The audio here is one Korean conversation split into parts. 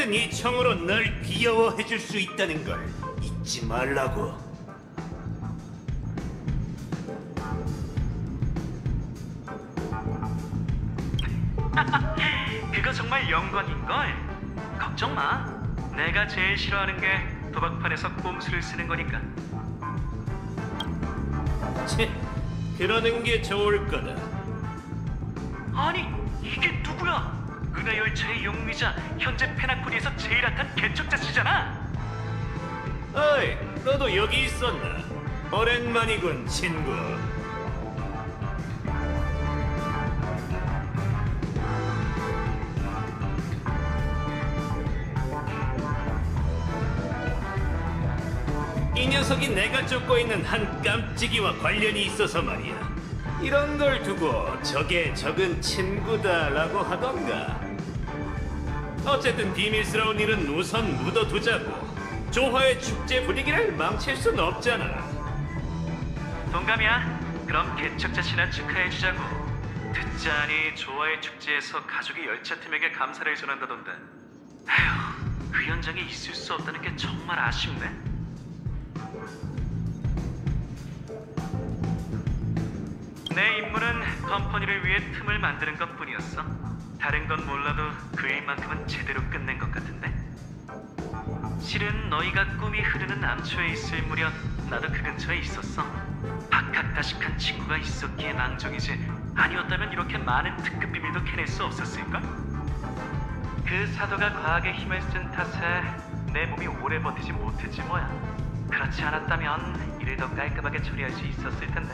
언제든 이 총으로 널 귀여워해줄 수 있다는 걸 잊지 말라고. 그거 정말 영광인걸. 걱정 마. 내가 제일 싫어하는 게 도박판에서 꼼수를 쓰는 거니까. 채, 그러는 게 좋을 거다. 아니, 이게 누구야? 은하열차의 용의자, 현재 페나코니에서 제일 핫한 개척자씨잖아. 어이, 너도 여기 있었나? 오랜만이군, 친구. 이 녀석이 내가 쫓고 있는 한 깜찍이와 관련이 있어서 말이야. 이런 걸 두고 적의 적은 친구다라고 하던가. 어쨌든 비밀스러운 일은 우선 묻어두자고. 조화의 축제 분위기를 망칠 순 없잖아. 동감이야. 그럼 개척자씨나 축하해주자고. 듣자니 조화의 축제에서 가족이 열차팀에게 감사를 전한다던데. 에휴, 그 현장에 있을 수 없다는 게 정말 아쉽네. 내 임무는 컴퍼니를 위해 틈을 만드는 것뿐이었어. 다른 건 몰라도 그 일만큼은 제대로 끝낸 것 같은데. 실은 너희가 꿈이 흐르는 암초에 있을 무렵 나도 그 근처에 있었어. 박학다식한 친구가 있었기에 망정이지, 아니었다면 이렇게 많은 특급 비밀도 캐낼 수 없었을걸? 그 사도가 과학의 힘을 쓴 탓에 내 몸이 오래 버티지 못했지 뭐야. 그렇지 않았다면 일을 더 깔끔하게 처리할 수 있었을 텐데.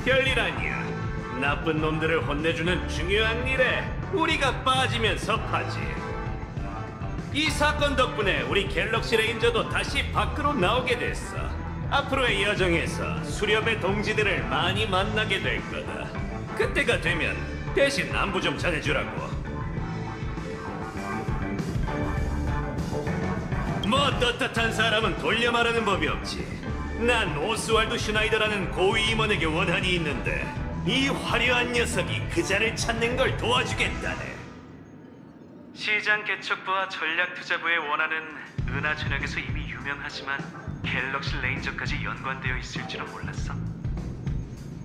별일 아니야. 나쁜 놈들을 혼내주는 중요한 일에 우리가 빠지면 섭하지. 이 사건 덕분에 우리 갤럭시 레인저도 다시 밖으로 나오게 됐어. 앞으로의 여정에서 수렵의 동지들을 많이 만나게 될 거다. 그때가 되면 대신 안부 좀 전해주라고. 뭐 떳떳한 사람은 돌려 말하는 법이 없지. 난 오스왈드 슈나이더라는 고위 임원에게 원한이 있는데 이 화려한 녀석이 그 자를 찾는 걸 도와주겠다네. 시장 개척부와 전략투자부의 원한은 은하 전역에서 이미 유명하지만 갤럭시 레인저까지 연관되어 있을 줄은 몰랐어.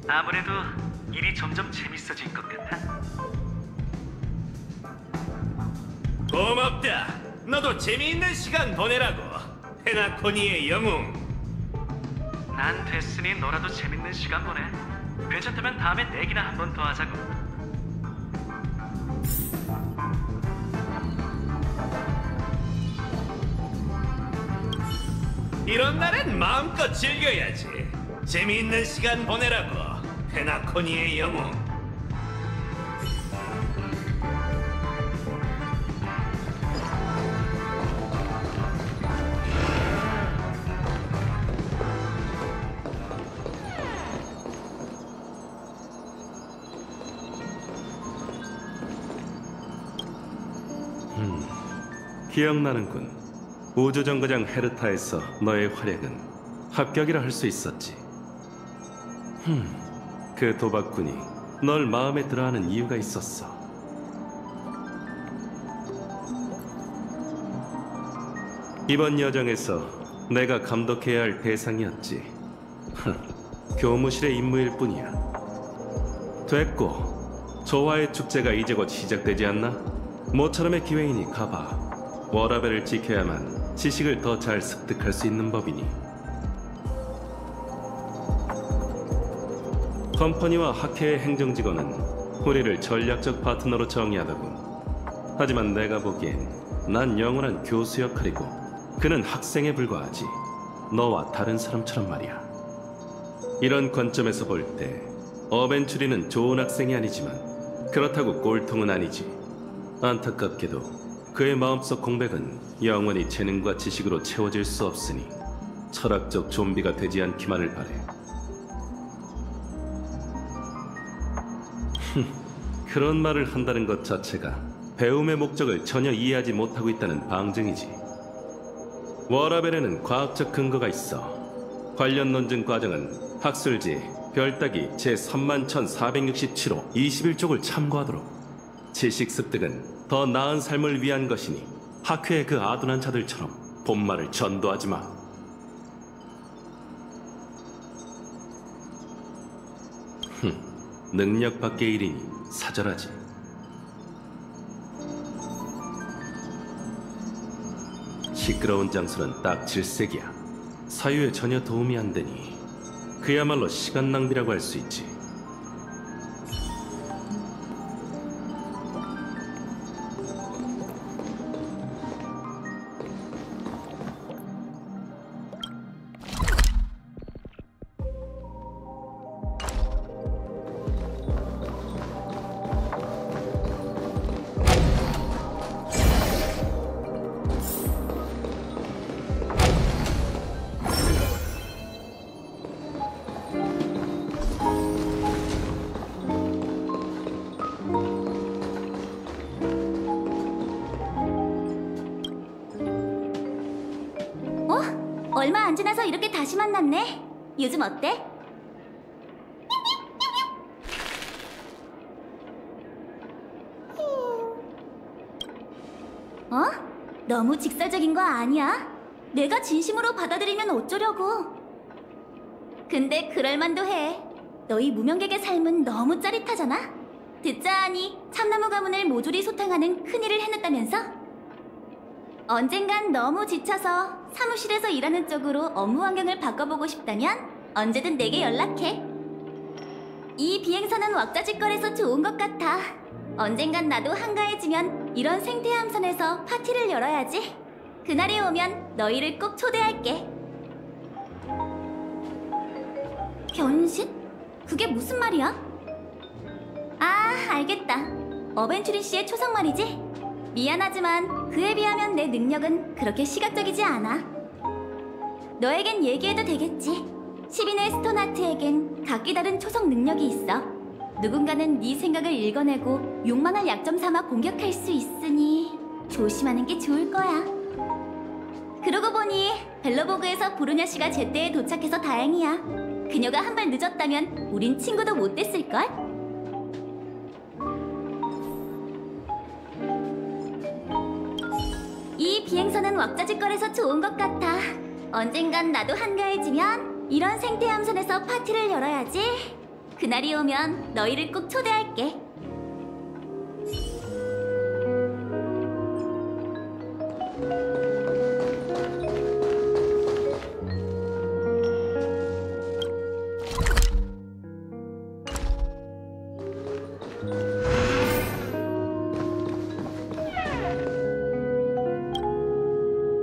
아무래도 일이 점점 재밌어질 것 같아. 고맙다. 너도 재미있는 시간 보내라고. 페나코니의 영웅. 난 됐으니 너라도 재밌는 시간 보내. 괜찮다면 다음에 내기나 한 번 더 하자고. 이런 날엔 마음껏 즐겨야지. 재미있는 시간 보내라고. 페나코니의 영웅. 기억나는군. 우주정거장 헤르타에서 너의 활약은 합격이라 할 수 있었지. 그 도박꾼이 널 마음에 들어하는 이유가 있었어. 이번 여정에서 내가 감독해야 할 대상이었지. 교무실의 임무일 뿐이야. 됐고, 조화의 축제가 이제 곧 시작되지 않나? 모처럼의 기회이니 가봐. 워라벨을 지켜야만 지식을 더 잘 습득할 수 있는 법이니. 컴퍼니와 학회의 행정직원은 우리를 전략적 파트너로 정의하더군. 하지만 내가 보기엔 난 영원한 교수 역할이고 그는 학생에 불과하지. 너와 다른 사람처럼 말이야. 이런 관점에서 볼 때 어벤츄리는 좋은 학생이 아니지만 그렇다고 꼴통은 아니지. 안타깝게도 그의 마음속 공백은 영원히 재능과 지식으로 채워질 수 없으니 철학적 좀비가 되지 않기만을 바래. 그런 말을 한다는 것 자체가 배움의 목적을 전혀 이해하지 못하고 있다는 방증이지. 워라벨에는 과학적 근거가 있어. 관련 논증 과정은 학술지, 별따기 제31,467호 21쪽을 참고하도록. 지식 습득은 더 나은 삶을 위한 것이니 학회의 그 아둔한 자들처럼 본말을 전도하지 마. 능력 밖의 일이니 사절하지. 시끄러운 장소는 딱 질색이야. 사유에 전혀 도움이 안 되니 그야말로 시간 낭비라고 할 수 있지. 얼마 안 지나서 이렇게 다시 만났네. 요즘 어때? 어? 너무 직설적인 거 아니야? 내가 진심으로 받아들이면 어쩌려고. 근데 그럴만도 해. 너희 무명객의 삶은 너무 짜릿하잖아? 듣자 하니 참나무 가문을 모조리 소탕하는 큰일을 해냈다면서? 언젠간 너무 지쳐서 사무실에서 일하는 쪽으로 업무 환경을 바꿔보고 싶다면 언제든 내게 연락해. 이 비행선은 왁자지껄해서 좋은 것 같아. 언젠간 나도 한가해지면 이런 생태함선에서 파티를 열어야지. 그날이 오면 너희를 꼭 초대할게. 변신? 그게 무슨 말이야? 아, 알겠다. 어벤츄리 씨의 초성 말이지? 미안하지만 그에 비하면 내 능력은 그렇게 시각적이지 않아. 너에겐 얘기해도 되겠지. 10인의 스톤하트에겐 각기 다른 초성 능력이 있어. 누군가는 네 생각을 읽어내고 욕망을 약점 삼아 공격할 수 있으니 조심하는 게 좋을 거야. 그러고 보니 벨러보그에서 보르냐 씨가 제때에 도착해서 다행이야. 그녀가 한 발 늦었다면 우린 친구도 못 됐을걸? 이 비행선은 왁자지껄해서 좋은 것 같아. 언젠간 나도 한가해지면 이런 생태함선에서 파티를 열어야지. 그날이 오면 너희를 꼭 초대할게.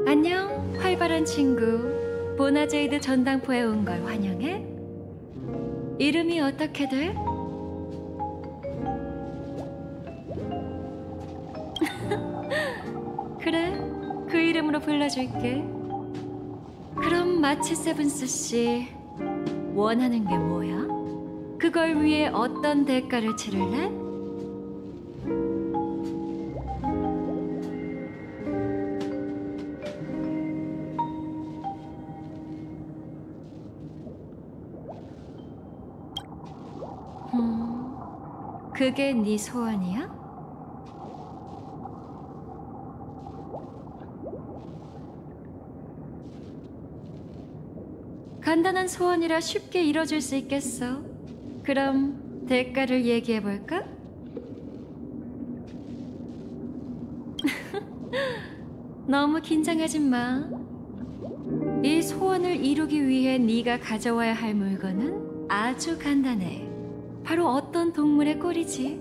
안녕, 활발한 친구. 보나제이드 전당포에 온 걸 환영해. 이름이 어떻게 돼? 그래, 그 이름으로 불러줄게. 그럼 마치 세븐스 씨, 원하는 게 뭐야? 그걸 위해 어떤 대가를 치를래? 그게 네 소원이야? 간단한 소원이라 쉽게 이뤄줄 수 있겠어. 그럼 대가를 얘기해볼까? 너무 긴장하지 마. 이 소원을 이루기 위해 네가 가져와야 할 물건은 아주 간단해. 바로 어떤 동물의 꼬리지.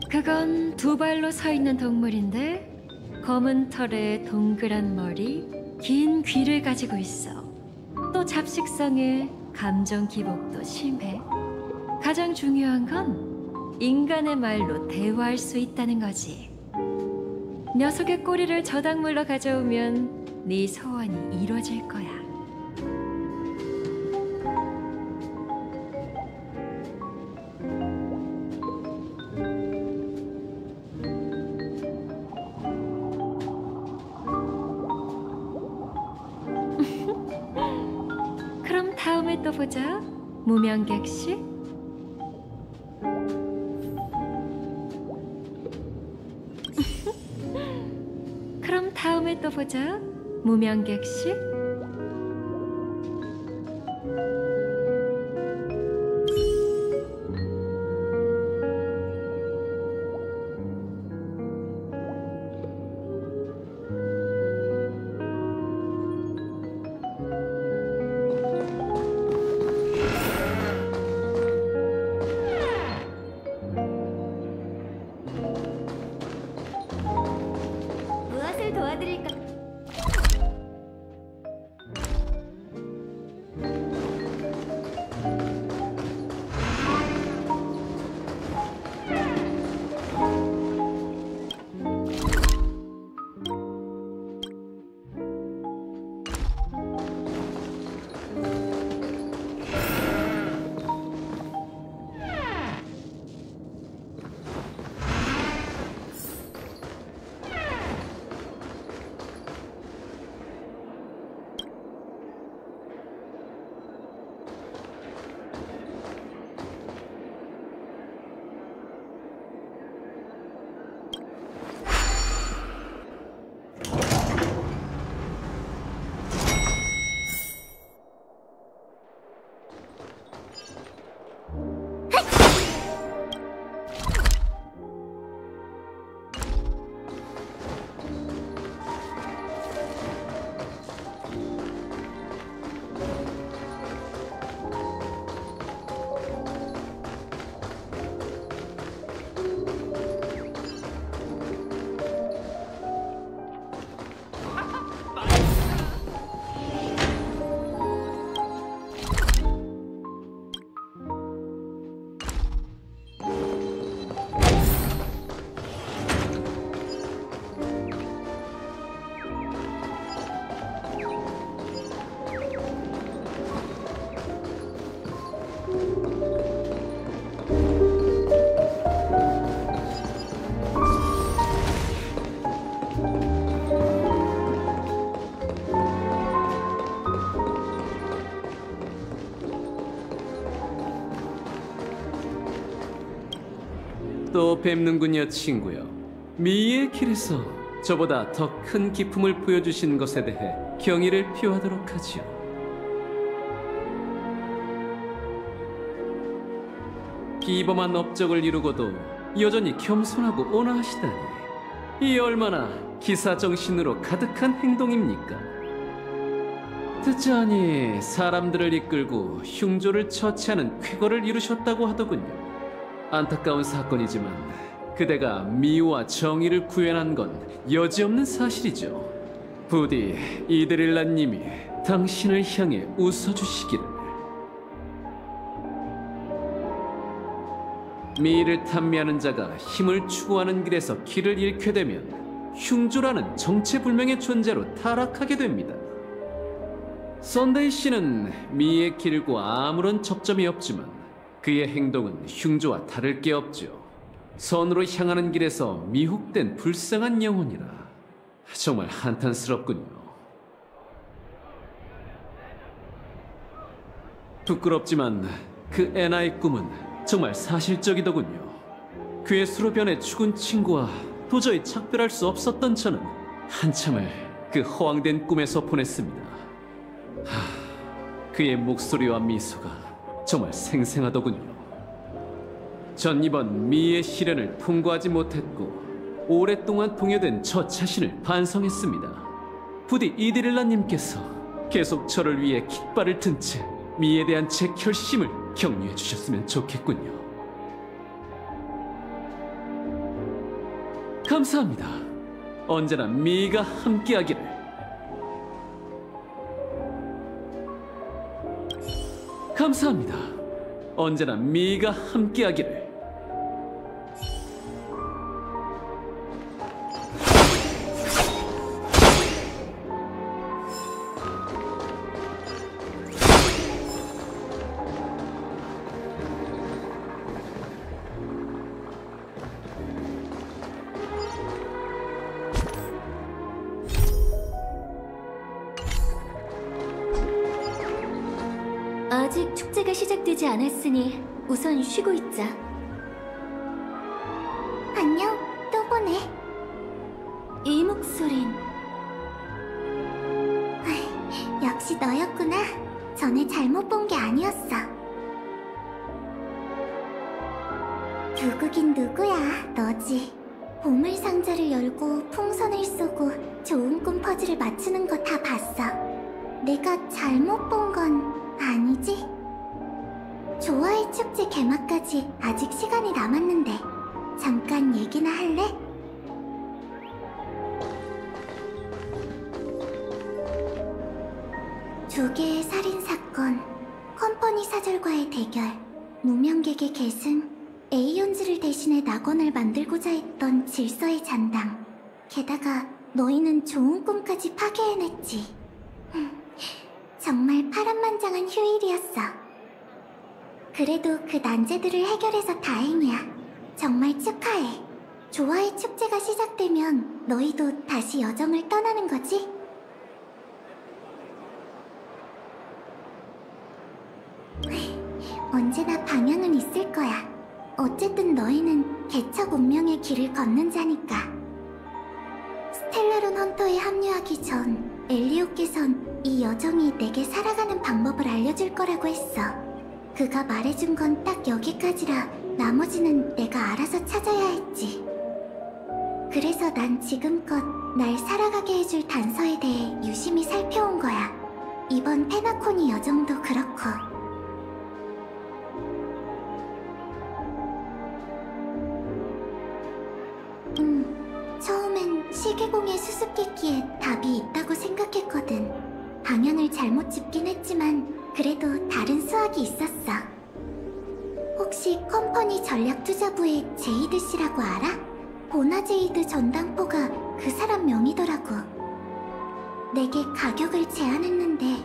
그건 두 발로 서 있는 동물인데 검은 털에 동그란 머리, 긴 귀를 가지고 있어. 또 잡식성에 감정 기복도 심해. 가장 중요한 건 인간의 말로 대화할 수 있다는 거지. 녀석의 꼬리를 저작물로 가져오면 네 소원이 이루어질 거야. 보자. 무명객씨. 그럼 다음에 또 보자. 무명객씨. 무엇을 도와드릴까? 또 뵙는군요, 친구요. 미의 길에서 저보다 더 큰 기품을 보여주신 것에 대해 경의를 표하도록 하지요. 비범한 업적을 이루고도 여전히 겸손하고 온화하시다니, 이 얼마나 기사정신으로 가득한 행동입니까? 듣자하니 사람들을 이끌고 흉조를 처치하는 쾌거를 이루셨다고 하더군요. 안타까운 사건이지만 그대가 미와 정의를 구현한 건 여지없는 사실이죠. 부디 이드릴라님이 당신을 향해 웃어주시기를. 미를 탐미하는 자가 힘을 추구하는 길에서 길을 잃게 되면 흉조라는 정체불명의 존재로 타락하게 됩니다. 썬데이 씨는 미의 길과 아무런 접점이 없지만 그의 행동은 흉조와 다를 게 없죠. 선으로 향하는 길에서 미혹된 불쌍한 영혼이라 정말 한탄스럽군요. 부끄럽지만 그 애나의 꿈은 정말 사실적이더군요. 괴수로 변해 죽은 친구와 도저히 작별할 수 없었던 저는 한참을 그 허황된 꿈에서 보냈습니다. 그의 목소리와 미소가 정말 생생하더군요. 전 이번 미의 시련을 통과하지 못했고 오랫동안 동요된 저 자신을 반성했습니다. 부디 이드릴라님께서 계속 저를 위해 깃발을 든 채 미에 대한 제 결심을 격려해 주셨으면 좋겠군요. 감사합니다. 언제나 미가 함께하기를. 감사합니다. 언제나 미가 함께하기를. 아직 축제가 시작되지 않았으니 우선 쉬고 있자. 안녕, 또 보네. 이 목소린... 역시 너였구나. 전에 잘못 본 게 아니었어. 누구긴 누구야, 너지. 보물 상자를 열고 풍선을 쏘고 좋은 꿈 퍼즐을 맞추는 거 다 봤어. 내가 잘못 본 건 아니지? 좋아의 축제 개막까지 아직 시간이 남았는데 잠깐 얘기나 할래? 두 개의 살인사건, 컴퍼니 사절과의 대결, 무명객의 계승, 에이온즈를 대신해 낙원을 만들고자 했던 질서의 잔당. 게다가 너희는 좋은 꿈까지 파괴해냈지. 정말 파란만장한 휴일이었어. 그래도 그 난제들을 해결해서 다행이야. 정말 축하해. 좋아의 축제가 시작되면 너희도 다시 여정을 떠나는 거지? 언제나 방향은 있을 거야. 어쨌든 너희는 개척 운명의 길을 걷는 자니까. 스텔라론 헌터에 합류하기 전 엘리오께선 이 여정이 내게 살아가는 방법을 알려줄 거라고 했어. 그가 말해준 건 딱 여기까지라 나머지는 내가 알아서 찾아야 했지. 그래서 난 지금껏 날 살아가게 해줄 단서에 대해 유심히 살펴온 거야. 이번 페나코니 여정도 그렇고. 처음엔 시계공의 수수께끼에 답이 있다고 생각했거든. 방향을 잘못 짚긴 했지만 그래도 다른 수학이 있었어. 혹시 컴퍼니 전략투자부의 제이드 씨라고 알아? 보나제이드 전당포가 그 사람 명이더라고. 내게 가격을 제안했는데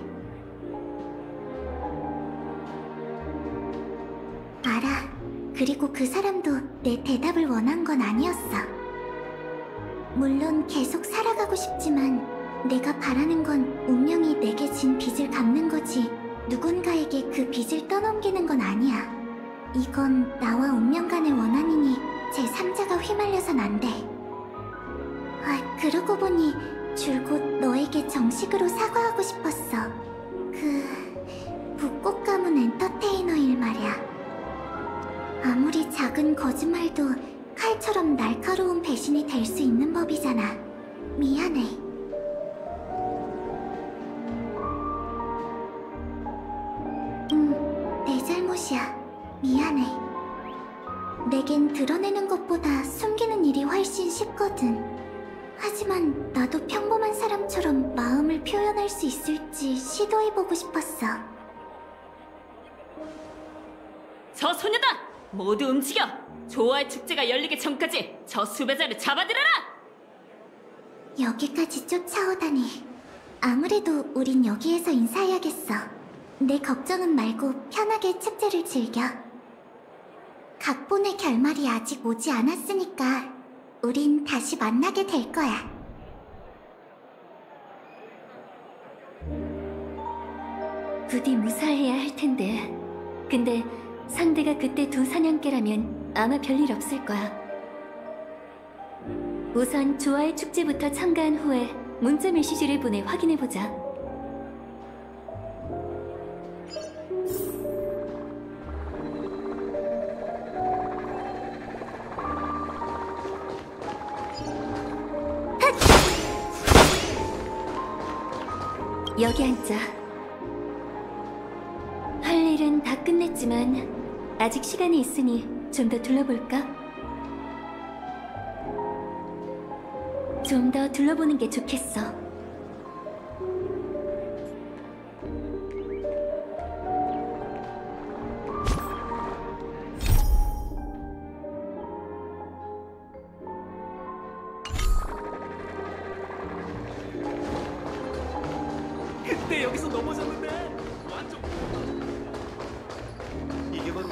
알아. 그리고 그 사람도 내 대답을 원한 건 아니었어. 물론 계속 살아가고 싶지만 내가 바라는 건 운명이 내게 진 빚을 갚는 거지 누군가에게 그 빚을 떠넘기는 건 아니야. 이건 나와 운명 간의 원한이니 제3자가 휘말려선 안 돼. 그러고 보니 줄곧 너에게 정식으로 사과하고 싶었어. 붓꽃 가문 엔터테이너 일 말이야. 아무리 작은 거짓말도 칼처럼 날카로운 배신이 될 수 있는 법이잖아. 미안해. 내 잘못이야. 미안해. 내겐 드러내는 것보다 숨기는 일이 훨씬 쉽거든. 하지만 나도 평범한 사람처럼 마음을 표현할 수 있을지 시도해보고 싶었어. 저 소녀다! 모두 움직여! 조화의 축제가 열리기 전까지 저 수배자를 잡아들여라! 여기까지 쫓아오다니. 아무래도 우린 여기에서 인사해야겠어. 내 걱정은 말고 편하게 축제를 즐겨. 각본의 결말이 아직 오지 않았으니까 우린 다시 만나게 될 거야. 부디 무사해야 할 텐데. 근데 상대가 그때 두 사냥개라면 아마 별일 없을 거야. 우선 조화의 축제부터 참가한 후에 문자 메시지를 보내 확인해보자. 여기 앉자. 할 일은 다 끝냈지만 아직 시간이 있으니 좀 더 둘러볼까? 좀 더 둘러보는 게 좋겠어. 그때 여기서 넘어졌는데 완전 이게 바로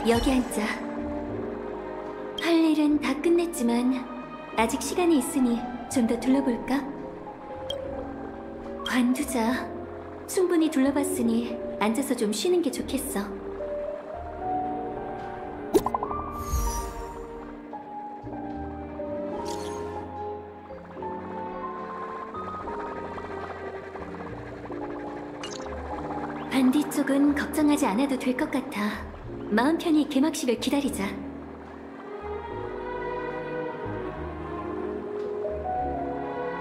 여기 앉자. 할 일은 다 끝냈지만 아직 시간이 있으니 좀 더 둘러볼까? 관두자. 충분히 둘러봤으니 앉아서 좀 쉬는 게 좋겠어. 반디 쪽은 걱정하지 않아도 될 것 같아. 마음 편히 개막식을 기다리자.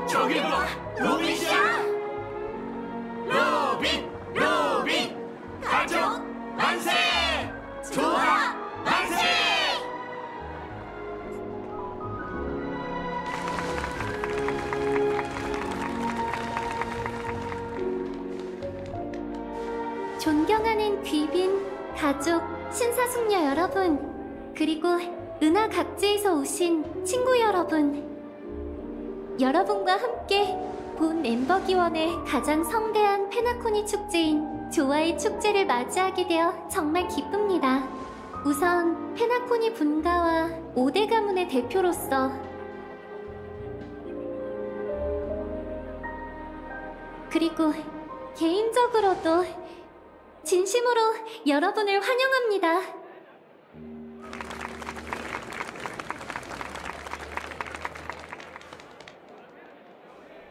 저기 봐! 로빈이야! 로빈! 가족 만세! 좋아! 만세! 존경하는 귀빈, 가족, 신사숙녀 여러분, 그리고 은하 각지에서 오신 친구 여러분, 여러분과 함께 본 엠버기원의 가장 성대한 페나코니 축제인 조아의 축제를 맞이하게 되어 정말 기쁩니다. 우선 페나코니 분가와 5대 가문의 대표로서 그리고 개인적으로도 진심으로 여러분을 환영합니다.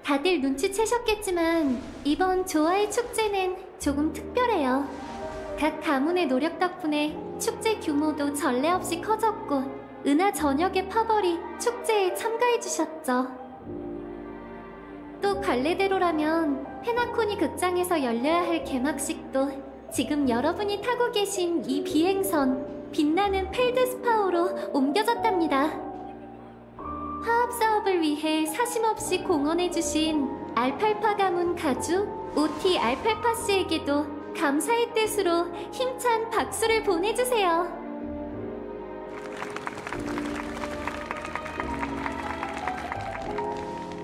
다들 눈치채셨겠지만 이번 조아의 축제는 조금 특별해요. 각 가문의 노력 덕분에 축제 규모도 전례 없이 커졌고 은하 전역의 파벌이 축제에 참가해주셨죠. 또 관례대로라면 페나코니 극장에서 열려야 할 개막식도 지금 여러분이 타고 계신 이 비행선 빛나는 펠드스파우로 옮겨졌답니다. 화합 사업을 위해 사심없이 공헌해주신 알팔파 가문 가주 오티 알팔파스에게도 감사의 뜻으로 힘찬 박수를 보내주세요.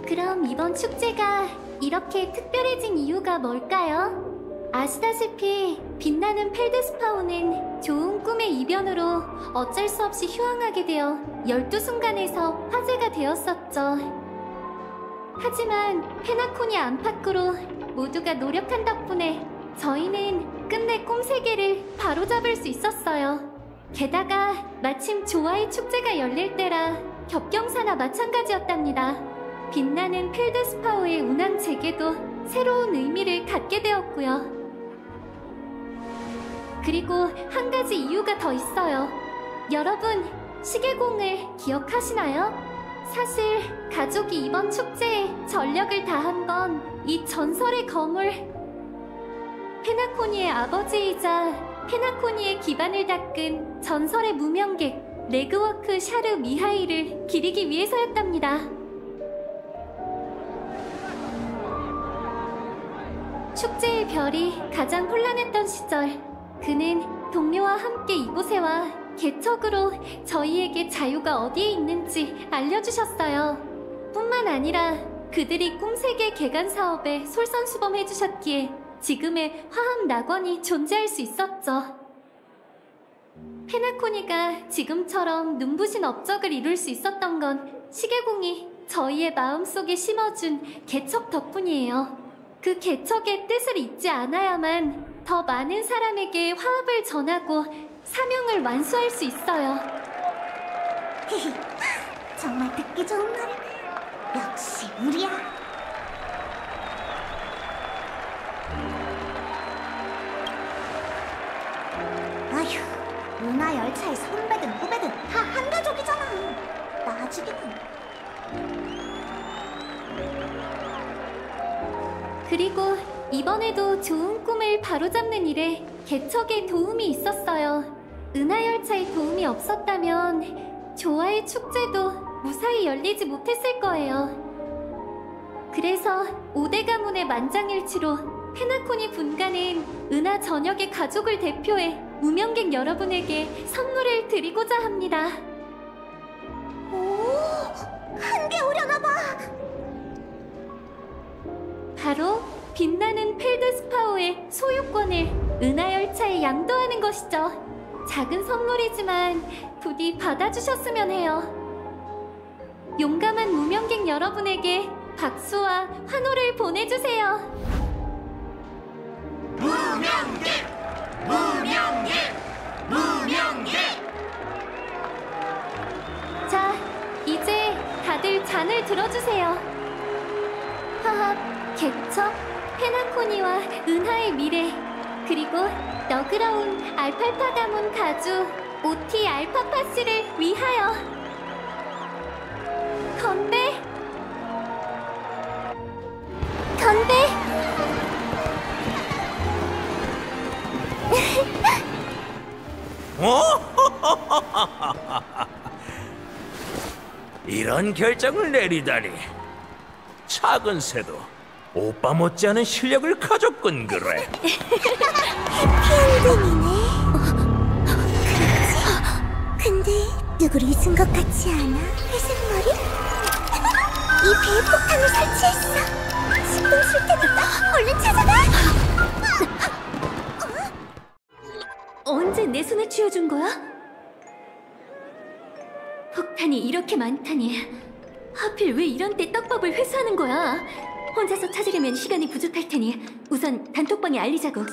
그럼 이번 축제가 이렇게 특별해진 이유가 뭘까요? 아시다시피 빛나는 펠드스파우는 좋은 꿈의 이변으로 어쩔 수 없이 휴항하게 되어 12순간에서 화제가 되었었죠. 하지만 페나코니 안팎으로 모두가 노력한 덕분에 저희는 끝내 꿈세계를 바로잡을 수 있었어요. 게다가 마침 조아의 축제가 열릴 때라 겹경사나 마찬가지였답니다. 빛나는 펠드스파우의 운항 재개도 새로운 의미를 갖게 되었고요. 그리고 한 가지 이유가 더 있어요. 여러분, 시계공을 기억하시나요? 사실 가족이 이번 축제에 전력을 다한 건 이 전설의 거물 페나코니의 아버지이자 페나코니의 기반을 닦은 전설의 무명객 레그워크 샤르 미하일을 기리기 위해서였답니다. 축제의 별이 가장 혼란했던 시절, 그는 동료와 함께 이곳에 와 개척으로 저희에게 자유가 어디에 있는지 알려주셨어요. 뿐만 아니라 그들이 꿈세계 개간 사업에 솔선수범해주셨기에 지금의 화합 낙원이 존재할 수 있었죠. 페나코니가 지금처럼 눈부신 업적을 이룰 수 있었던 건 시계공이 저희의 마음속에 심어준 개척 덕분이에요. 그 개척의 뜻을 잊지 않아야만 더 많은 사람에게 화합을 전하고 사명을 완수할 수 있어요. 정말 듣기 좋은 말이네. 역시 우리야. 아휴, 은하 열차의 선배든 후배든 다 한 가족이잖아. 나중에는. 그리고 이번에도 좋은 꿈을 바로잡는 일에 개척에 도움이 있었어요. 은하열차의 도움이 없었다면 조아의 축제도 무사히 열리지 못했을 거예요. 그래서 5대 가문의 만장일치로 페나코니 분가는 은하 전역의 가족을 대표해 무명객 여러분에게 선물을 드리고자 합니다. 오, 큰 게 오려나 봐. 바로 빛나는 펠드스파우의 소유권을 은하열차에 양도하는 것이죠. 작은 선물이지만 부디 받아주셨으면 해요. 용감한 무명객 여러분에게 박수와 환호를 보내주세요. 자, 이제 다들 잔을 들어주세요. 화합, 개척, 페나코니와 은하의 미래, 그리고 너그러운 알팔파 가문 가주 오티 알파파씨를 위하여. 건배! 건배! 이런 결정을 내리다니. 작은 새도 오빠 못지않은 실력을 가졌군 그래. 해피엔딩이네. 그렇지. 근데 누구를 잊은 것 같지 않아? 회색머리? 이 배에 폭탄을 설치했어. 신경 쓸 테니까 얼른 찾아가. 언제 내 손에 쥐어준 거야? 폭탄이 이렇게 많다니. 하필 왜 이런 때 떡밥을 회수하는 거야? 혼자서 찾으려면 시간이 부족할 테니 우선 단톡방에 알리자고.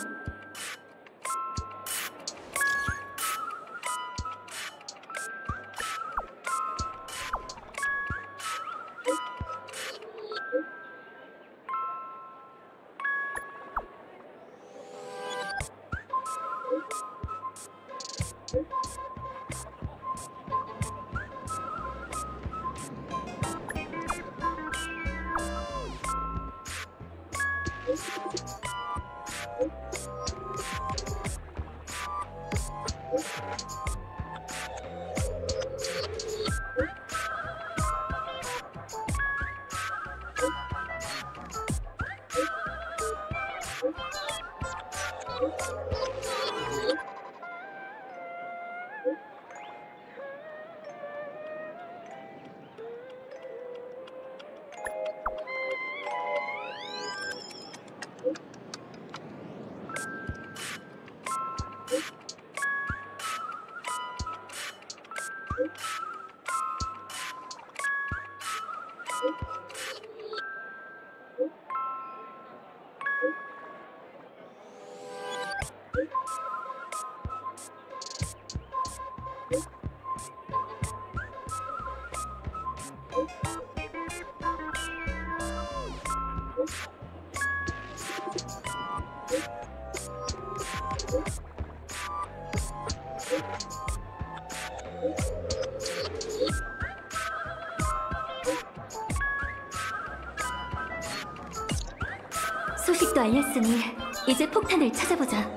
소식도 알렸으니 이제 폭탄을 찾아보자.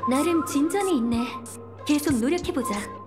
나름 진전이 있네. 계속 노력해보자.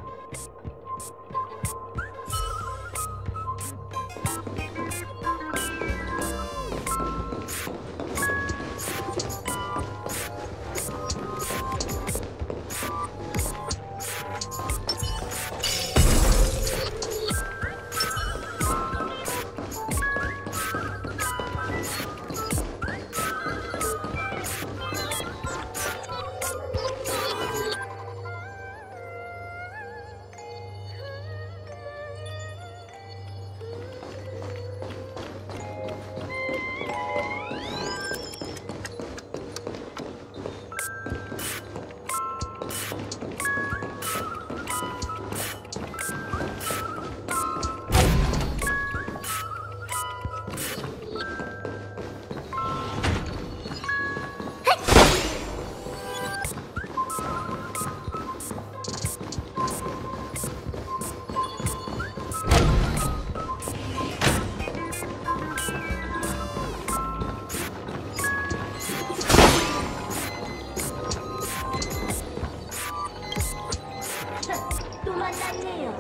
또 만났네요.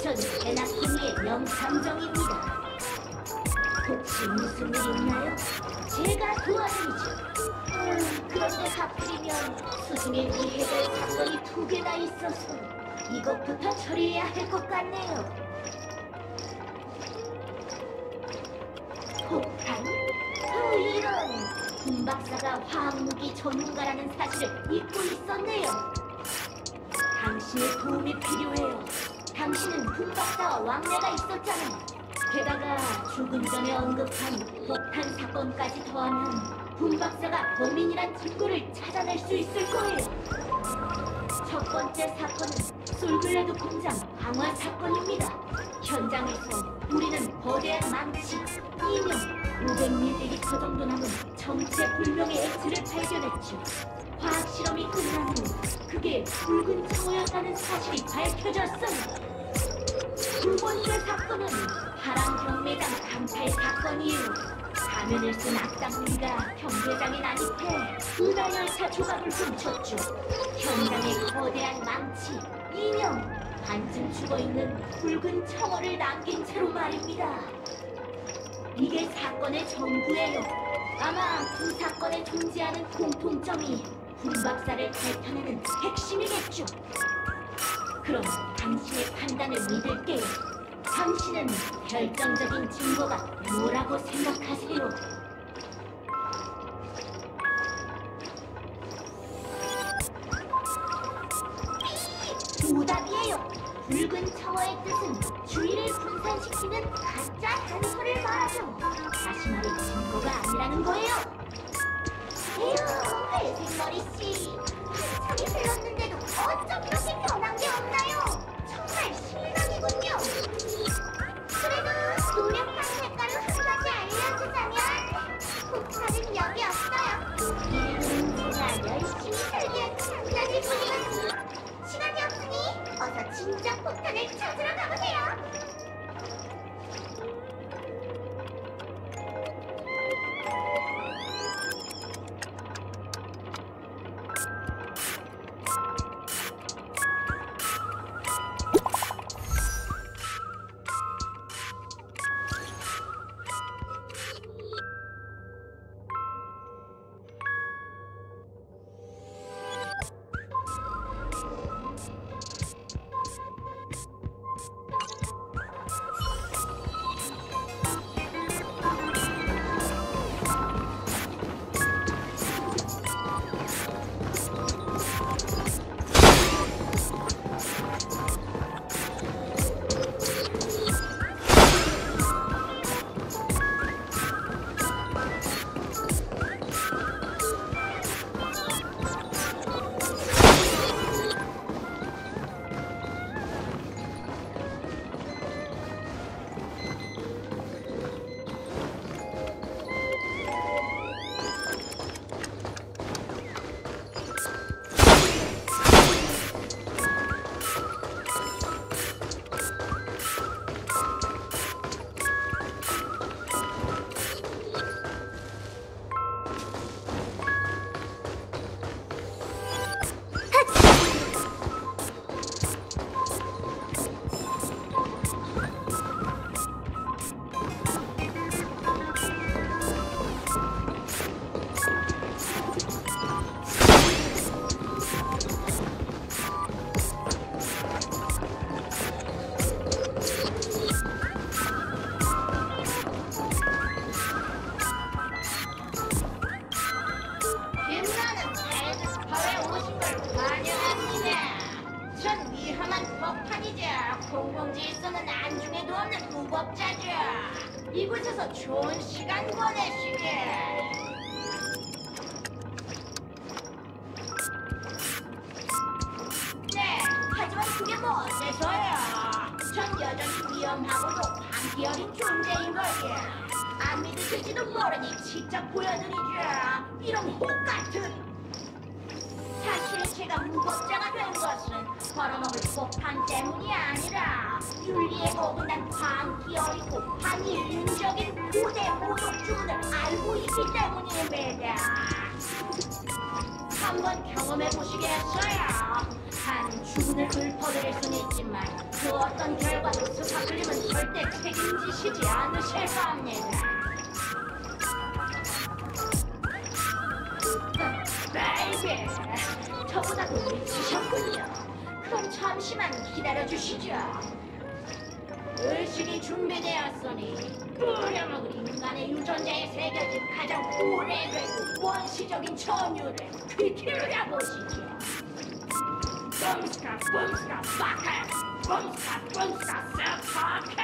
전 대낮군의 명탐정입니다. 혹시 무슨 일 있나요? 제가 도와드리죠. 그런데 하필이면 스승의 비해될 사건이 2개나 있어서 이것부터 처리해야 할 것 같네요. 폭탄? 이런! 김 박사가 화학무기 전문가라는 사실을 잊고 있었네요. 당신의 도움이 필요해요. 당신은 김 박사와 왕래가 있었잖아요. 게다가 조금 전에 언급한 폭탄 사건까지 더하면 김 박사가 범인이란 증거를 찾아낼 수 있을 거예요. 첫 번째 사건은 솔글레드 공장 방화 사건입니다. 현장에서 우리는 거대한 망치, 이명, 500ml 정도 남은 정체불명의 액체를 발견했죠. 화학 실험이 끝난 후 그게 붉은 청호였다는 사실이 밝혀졌어요. 두 번째 사건은 파랑 경매장 강탈 사건이에요. 가면을 쓴 악당무리가 경매장에 난입해 은하열차 조각을 훔쳤죠. 현장에 거대한 망치, 이명, 반쯤 죽어있는 붉은 청어를 남긴 채로 말입니다. 이게 사건의 전부예요. 아마 두 사건에 존재하는 공통점이 김 박사를 밝혀내는 핵심이겠죠. 그럼 당신의 판단을 믿을게요. 당신은 결정적인 증거가 뭐라고 생각하세요? 오답이에요. 붉은 청어의 뜻은 주의를 분산시키는 가짜 단서를 말하죠. 다시 말해 증거가 아니라는 거예요. 에휴, 회색머리씨. 한참이 흘렀는데도 어쩜 이렇게 변한 게 없나요? 정말 실망이군요. 그래도 노력한 색깔을 한 가지 알려주자면 폭탄은 여기 없어요. 이름은 제가 열심히 설계한 장난일 뿐이거든요. 시간이 없으니 어서 진짜 폭탄을 찾으러 가보세요. 공공질서는 안중에도 없는 무법자죠. 이곳에서 좋은 시간 보내시게. 네, 하지만 그게 뭐 어때서요? 전 여전히 위험하고도 방귀 어린 존재인걸요. 안 믿으실지도 모르니 직접 보여드리죠. 이런 혹 같은. 사실 제가 무법자가 된 것은 벌어먹을 법한 때문이 아니라 윤리에 어긋난 방귀 어리고 반인륜적인 고대 모독주문을 알고 있기 때문입니다. 한번 경험해 보시겠어요? 한 주문을 읊어드릴 수는 있지만 그 어떤 결과도 스파클님은 절대 책임지시지 않으실 겁니다. 베이비, 저보다도 미치셨군요. 그럼 잠시만 기다려주시죠. 의식이 준비되었으니 뿌려먹은 인간의 유전자에 새겨진 가장 오래되고 원시적인 전율을 귀키려 보시죠. 붐스카 붐스카 파켓! 붐스카 붐스카 스파켓!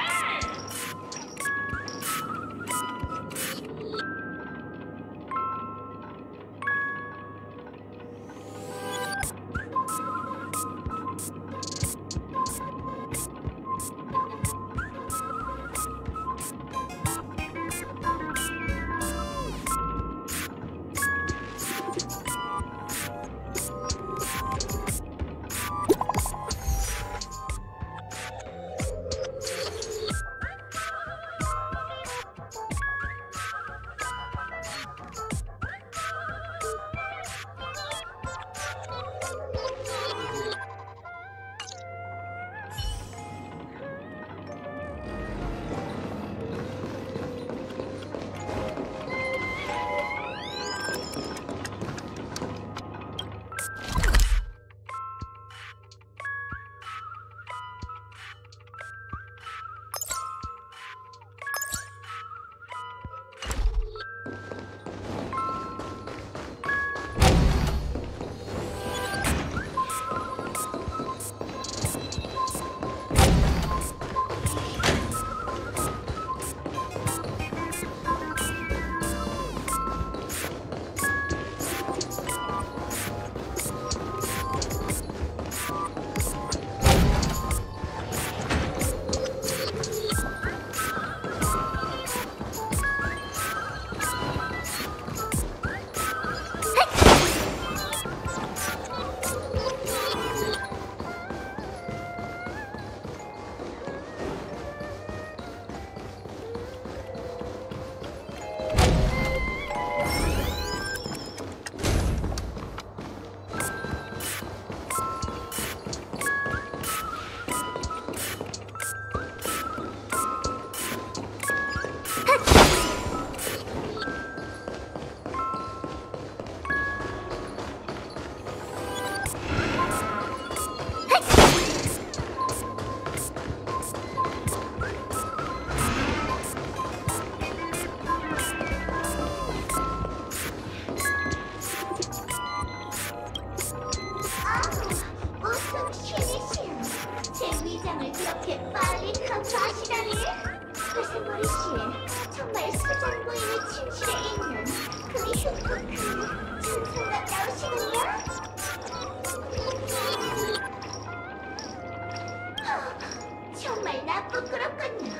정말 나 부끄럽군요.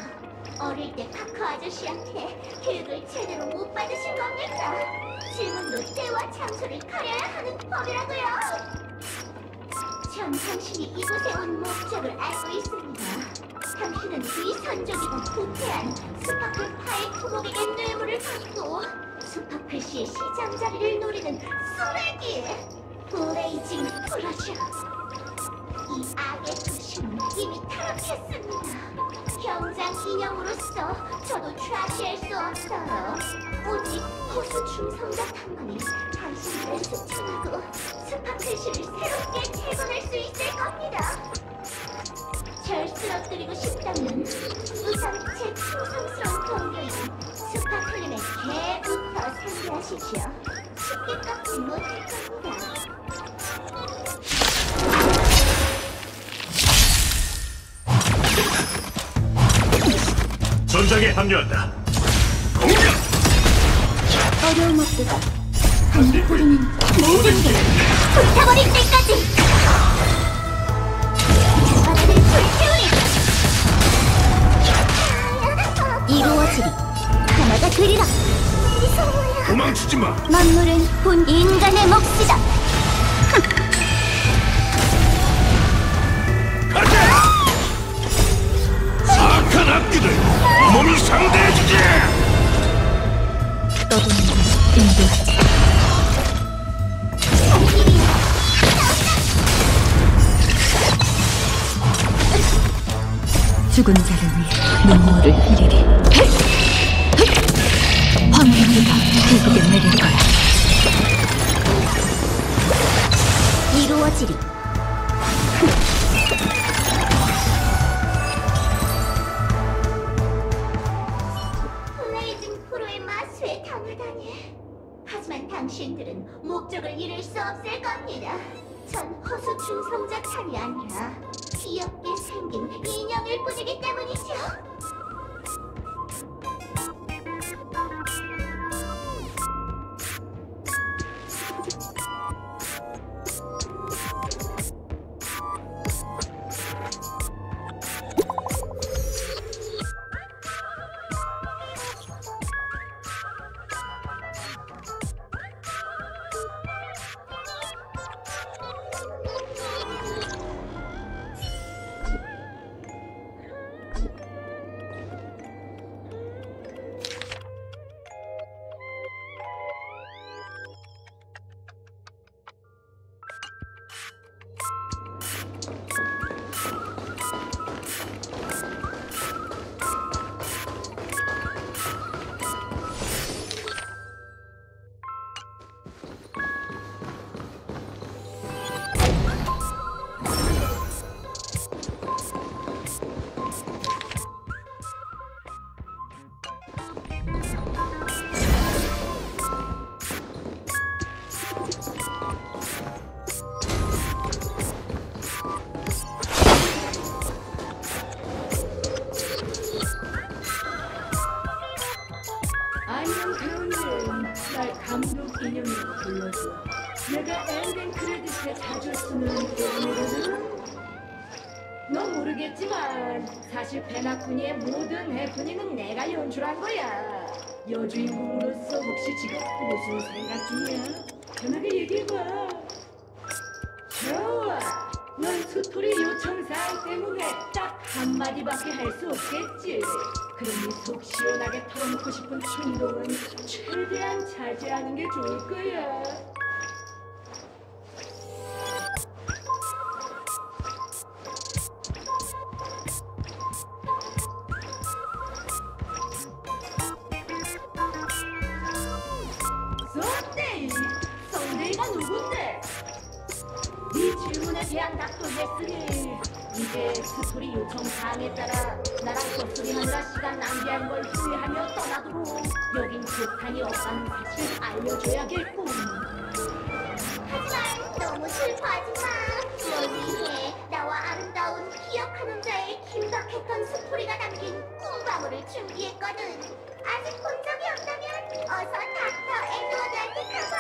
어릴 때 카카 아저씨한테 교육을 제대로 못 받으신 겁니까? 질문도 때와 장소를 가려야 하는 법이라고요. 전 당신이 이곳에 온 목적을 알고 있습니다. 당신은 위선적이고 부패한 스파클 파의 부목에게 뇌물을 받고 스파클 씨의 시장 자리를 노리는 쓰레기 블레이징 프로죠. 이 악의 도심은 이미 타락했습니다. 병장 인형으로서 저도 좌시할 수 없어요. 오직 호수 충성자탄만이 당신들을 스쳐나고 스파클씨를 새롭게 재건할 수 있을 겁니다. 절 쓰러뜨리고 싶다면 우선 제 충성스러운 동료인 스파클님의 개부터 상대하시죠. 쉽게 꺾지 못할 겁니다. 전장에 합류한다. 공격! 어려움 없도다. 우리는 모든 게 불타버릴 때까지. 바다를 불태우리. 이루어지리. 하나가 그리라. 도망치지 마. 만물은 본 인간의 몫이다. 가자! 사악한 악기들, 몸이 상대해주지! 떠도는 인도하지. 죽은 자를 위해 눈물을 흘리리. 황무지가 결국에 내릴 거야. 이루어지리. 블레이징 프로의 마수에 당하다니. 하지만 당신들은 목적을 이룰 수 없을 겁니다. 전 허수 중성자탄이 아니라 귀엽게 생긴 인형일 뿐이기 때문이죠. 안녕 배우님, 날 감독 인형으로 불러줘. 내가 엔딩 크레딧에 자주 쓰는 배우거든. 넌 모르겠지만 사실 베나쿠니의 모든 해프닝은 내가 연출한 거야. 여주인공으로서 혹시 지금 무슨 생각 중이야? 편하게 얘기해봐. 좋아. 넌 스토리 요청 사항 때문에 딱 한마디밖에 할 수 없겠지. 그러니 속 시원하게 털어놓고 싶은 충동은 최대한 자제하는 게 좋을 거야. 썬데이? 썬데이가 누군데? 네 질문에 대한 답도 했으니 이제 스토리 요청 사항에 따라 나랑 헛소리하느라 시간 낭비한 걸 후회하며 떠나도록 여긴 폭탄이 없다는 사실 알려줘야겠군. 하지만 너무 슬퍼하지 마. 널 위해 나와 아름다운 기억하는 자의 긴박했던 스토리가 담긴 꿈방울을 준비했거든. 아직 본 적이 없다면 어서 닥터 에드워드한테 가봐.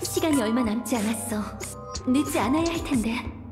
시간이 얼마 남지 않았어. 늦지 않아야 할 텐데.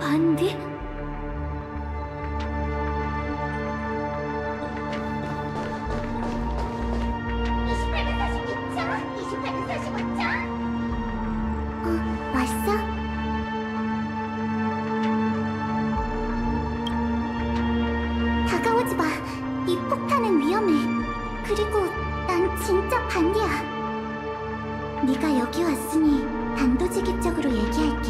반디? 왔어? 다가오지 마. 이 폭탄은 위험해. 그리고 난 진짜 반디야. 네가 여기 왔으니 단도직입적으로 얘기할게.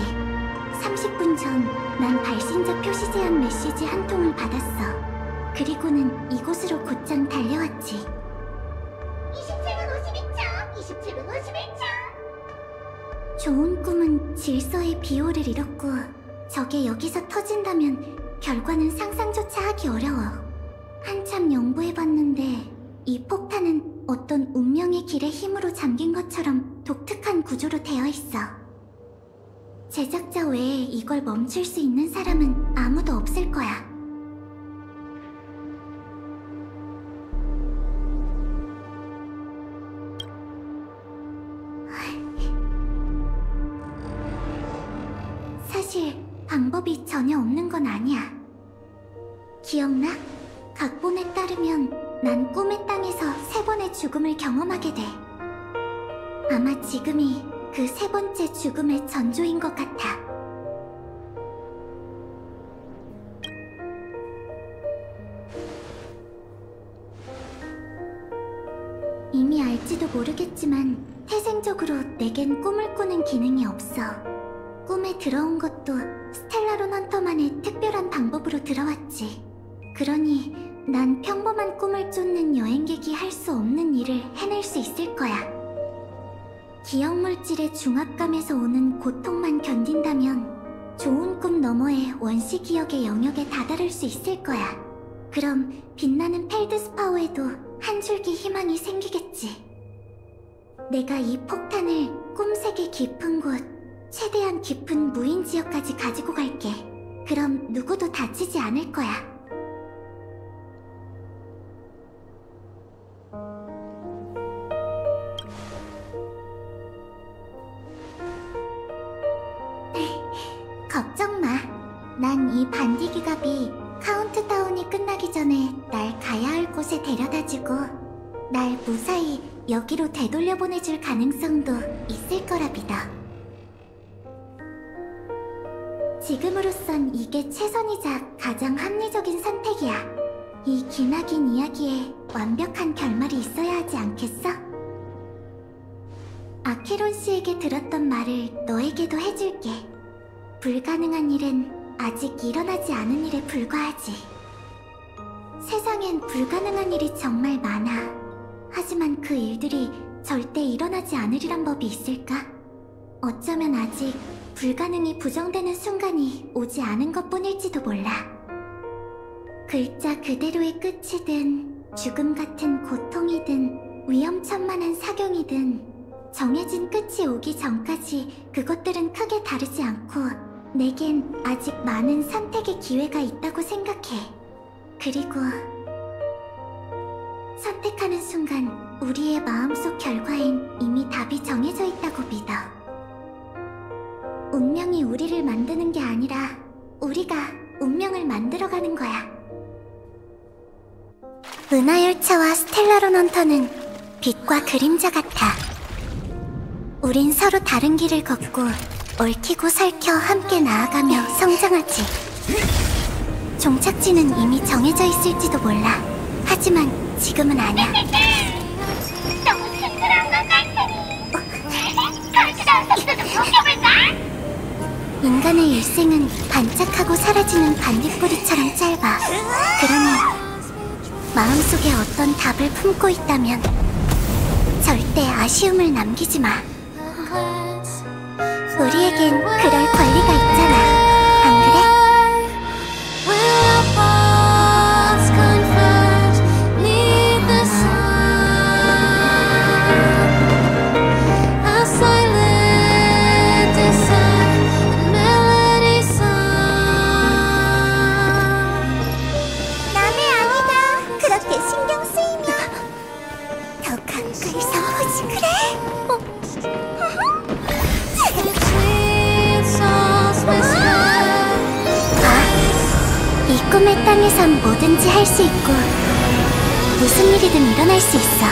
30분 전 난 발신자 표시 제한 메시지 한 통을 받았어. 그리고는 이곳으로 곧장 달려왔지. 27분 52초! 27분 51초! 좋은 꿈은 질서의 비호를 잃었고 저게 여기서 터진다면 결과는 상상조차 하기 어려워. 한참 연구해봤는데 이 폭탄은 어떤 운명의 길의 힘으로 잠긴 것처럼 독특한 구조로 되어 있어. 제작자 외에 이걸 멈출 수 있는 사람은 아무도 없을 거야. 사실 방법이 전혀 없는 건 아니야. 기억나? 각본에 따르면 난 꿈의 땅에서 3번의 죽음을 경험하게 돼. 아마 지금이 그 3번째 죽음의 전조인 것 같아. 이미 알지도 모르겠지만 태생적으로 내겐 꿈을 꾸는 기능이 없어. 꿈에 들어온 것도 스텔라론 헌터만의 특별한 방법으로 들어왔지. 그러니 난 평범한 꿈을 쫓는 여행객이 할 수 없는 일을 해낼 수 있을 거야. 기억물질의 중압감에서 오는 고통만 견딘다면 좋은 꿈 너머의 원시 기억의 영역에 다다를 수 있을 거야. 그럼 빛나는 펠드스파워에도 한 줄기 희망이 생기겠지. 내가 이 폭탄을 꿈세계 깊은 곳, 최대한 깊은 무인 지역까지 가지고 갈게. 그럼 누구도 다치지 않을 거야. 걱정 마. 난 이 반디 기갑이 카운트다운이 끝나기 전에 날 가야 할 곳에 데려다주고 날 무사히 여기로 되돌려보내줄 가능성도 있을 거라 믿어. 지금으로선 이게 최선이자 가장 합리적인 선택이야. 이 기나긴 이야기에 완벽한 결말이 있어야 하지 않겠어? 아케론 씨에게 들었던 말을 너에게도 해줄게. 불가능한 일은 아직 일어나지 않은 일에 불과하지. 세상엔 불가능한 일이 정말 많아. 하지만 그 일들이 절대 일어나지 않으리란 법이 있을까? 어쩌면 아직 불가능이 부정되는 순간이 오지 않은 것뿐일지도 몰라. 글자 그대로의 끝이든 죽음 같은 고통이든 위험천만한 사경이든 정해진 끝이 오기 전까지 그것들은 크게 다르지 않고 내겐 아직 많은 선택의 기회가 있다고 생각해. 그리고 선택하는 순간 우리의 마음속 결과엔 이미 답이 정해져 있다고 믿어. 운명이 우리를 만드는 게 아니라 우리가 운명을 만들어가는 거야. 은하열차와 스텔라론 헌터는 빛과 그림자 같아. 우린 서로 다른 길을 걷고 얽히고 설켜 함께 나아가며 성장하지. 종착지는 이미 정해져 있을지도 몰라. 하지만 지금은 아니야. 너무 씁쓸한 것 같으니 카운트다운 속도 좀 높여볼까? 인간의 일생은 반짝하고 사라지는 반딧불이처럼 짧아. 그러니 마음속에 어떤 답을 품고 있다면 절대 아쉬움을 남기지 마. 우리에겐 그럴 권리가 있잖아. 안 그래? 남의 아내가 그렇게 신경 쓰이면 더 가까이서 보지 그래? 이 꿈의 땅에선 뭐든지 할 수 있고 무슨 일이든 일어날 수 있어.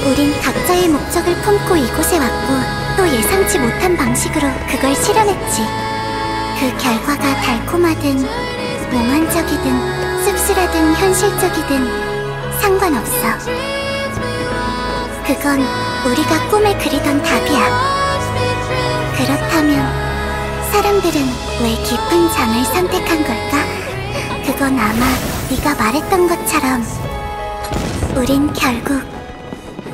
우린 각자의 목적을 품고 이곳에 왔고 또 예상치 못한 방식으로 그걸 실현했지. 그 결과가 달콤하든 몽환적이든 씁쓸하든 현실적이든 상관없어. 그건 우리가 꿈에 그리던 답이야. 그렇다면 사람들은 왜 깊은 잠을 선택한 걸까? 그건 아마 네가 말했던 것처럼 우린 결국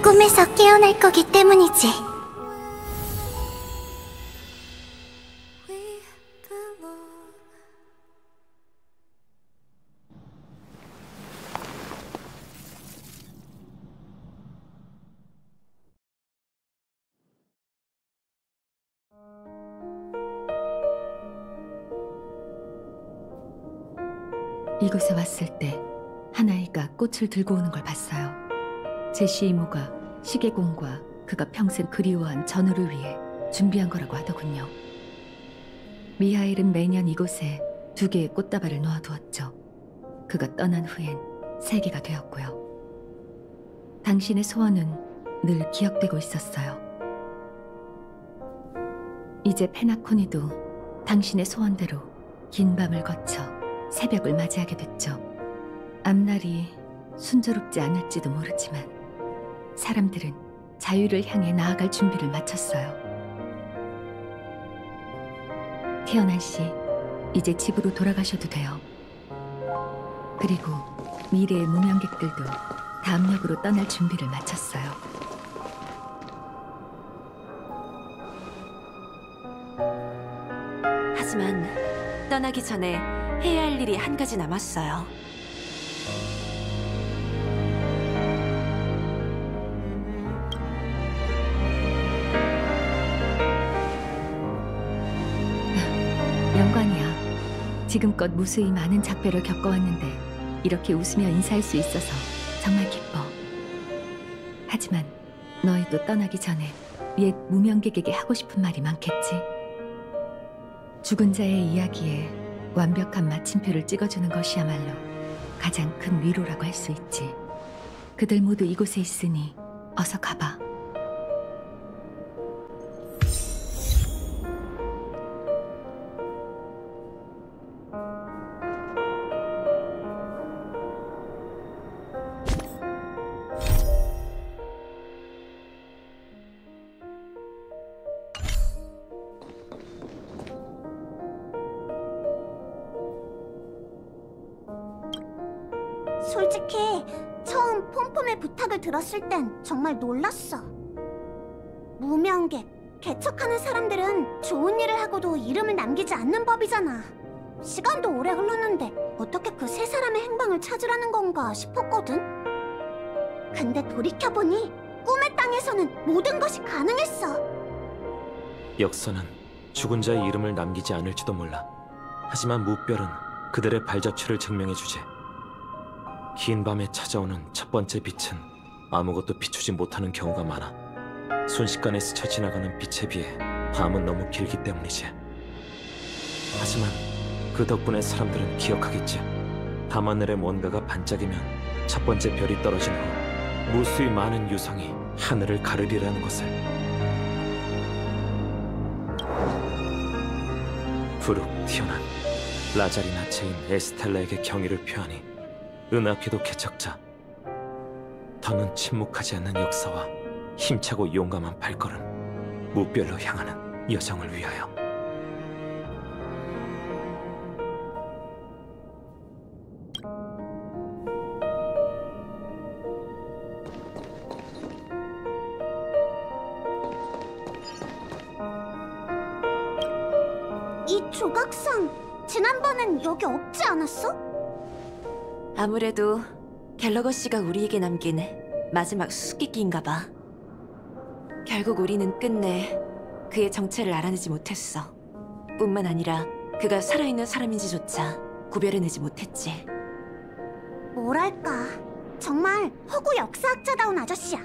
꿈에서 깨어날 거기 때문이지. 이곳에 왔을 때 한 아이가 꽃을 들고 오는 걸 봤어요. 제시 이모가 시계공과 그가 평생 그리워한 전우를 위해 준비한 거라고 하더군요. 미하일은 매년 이곳에 2개의 꽃다발을 놓아두었죠. 그가 떠난 후엔 3개가 되었고요. 당신의 소원은 늘 기억되고 있었어요. 이제 페나코니도 당신의 소원대로 긴 밤을 거쳐 새벽을 맞이하게 됐죠. 앞날이 순조롭지 않을지도 모르지만 사람들은 자유를 향해 나아갈 준비를 마쳤어요. 태어난 씨, 이제 집으로 돌아가셔도 돼요. 그리고 미래의 무명객들도 다음 역으로 떠날 준비를 마쳤어요. 하지만 떠나기 전에 해야 할 일이 한 가지 남았어요. 영광이야. 지금껏 무수히 많은 작별을 겪어왔는데 이렇게 웃으며 인사할 수 있어서 정말 기뻐. 하지만 너희도 떠나기 전에 옛 무명객에게 하고 싶은 말이 많겠지? 죽은 자의 이야기에 완벽한 마침표를 찍어주는 것이야말로 가장 큰 위로라고 할 수 있지. 그들 모두 이곳에 있으니 어서 가봐. 솔직히 처음 폼폼의 부탁을 들었을 땐 정말 놀랐어. 무명객, 개척하는 사람들은 좋은 일을 하고도 이름을 남기지 않는 법이잖아. 시간도 오래 흘렀는데 어떻게 그 세 사람의 행방을 찾으라는 건가 싶었거든. 근데 돌이켜보니 꿈의 땅에서는 모든 것이 가능했어. 역사는 죽은 자의 이름을 남기지 않을지도 몰라. 하지만 무별은 그들의 발자취를 증명해주지. 긴 밤에 찾아오는 첫 번째 빛은 아무것도 비추지 못하는 경우가 많아. 순식간에 스쳐 지나가는 빛에 비해 밤은 너무 길기 때문이지. 하지만 그 덕분에 사람들은 기억하겠지. 밤하늘에 뭔가가 반짝이면 첫 번째 별이 떨어진 후 무수히 많은 유성이 하늘을 가르리라는 것을. 부룩 튀어난 라자리나체인 에스텔라에게 경의를 표하니 은하궤도 개척자. 더는 침묵하지 않는 역사와 힘차고 용감한 발걸음. 무별로 향하는 여정을 위하여. 이 조각상 지난번엔 여기 없지 않았어? 아무래도 갤러거 씨가 우리에게 남긴 마지막 수수께끼인가 봐. 결국 우리는 끝내 그의 정체를 알아내지 못했어. 뿐만 아니라 그가 살아있는 사람인지조차 구별해내지 못했지. 뭐랄까, 정말 허구 역사학자다운 아저씨야.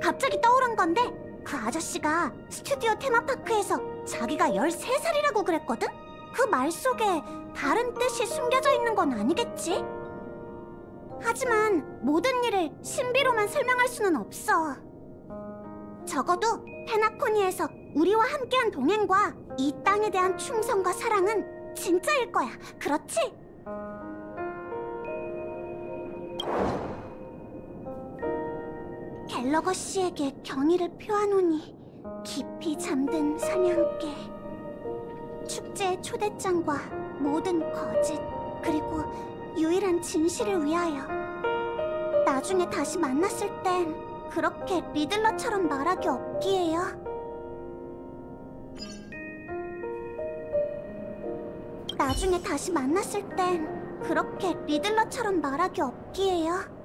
갑자기 떠오른 건데 그 아저씨가 스튜디오 테마파크에서 자기가 13살이라고 그랬거든? 그 말 속에 다른 뜻이 숨겨져 있는 건 아니겠지? 하지만 모든 일을 신비로만 설명할 수는 없어. 적어도 페나코니에서 우리와 함께한 동행과 이 땅에 대한 충성과 사랑은 진짜일 거야. 그렇지? 갤러거 씨에게 경의를 표하노니 깊이 잠든 사냥개. 축제의 초대장과 모든 거짓, 그리고 유일한 진실을 위하여. 나중에 다시 만났을 땐 그렇게 리들러처럼 말하기 없기에요. 나중에 다시 만났을 땐 그렇게 리들러처럼 말하기 없기에요.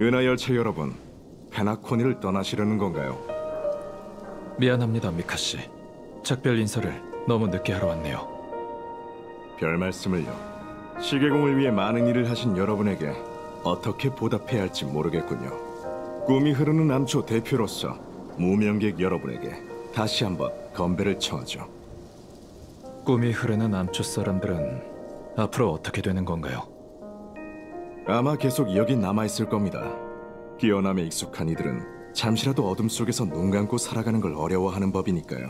은하열차 여러분, 페나코니를 떠나시려는 건가요? 미안합니다, 미카씨. 작별 인사를 너무 늦게 하러 왔네요. 별 말씀을요. 시계공을 위해 많은 일을 하신 여러분에게 어떻게 보답해야 할지 모르겠군요. 꿈이 흐르는 남초 대표로서 무명객 여러분에게 다시 한번 건배를 청하죠. 꿈이 흐르는 암초 사람들은 앞으로 어떻게 되는 건가요? 아마 계속 여기 남아있을 겁니다. 끼어남에 익숙한 이들은 잠시라도 어둠 속에서 눈 감고 살아가는 걸 어려워하는 법이니까요.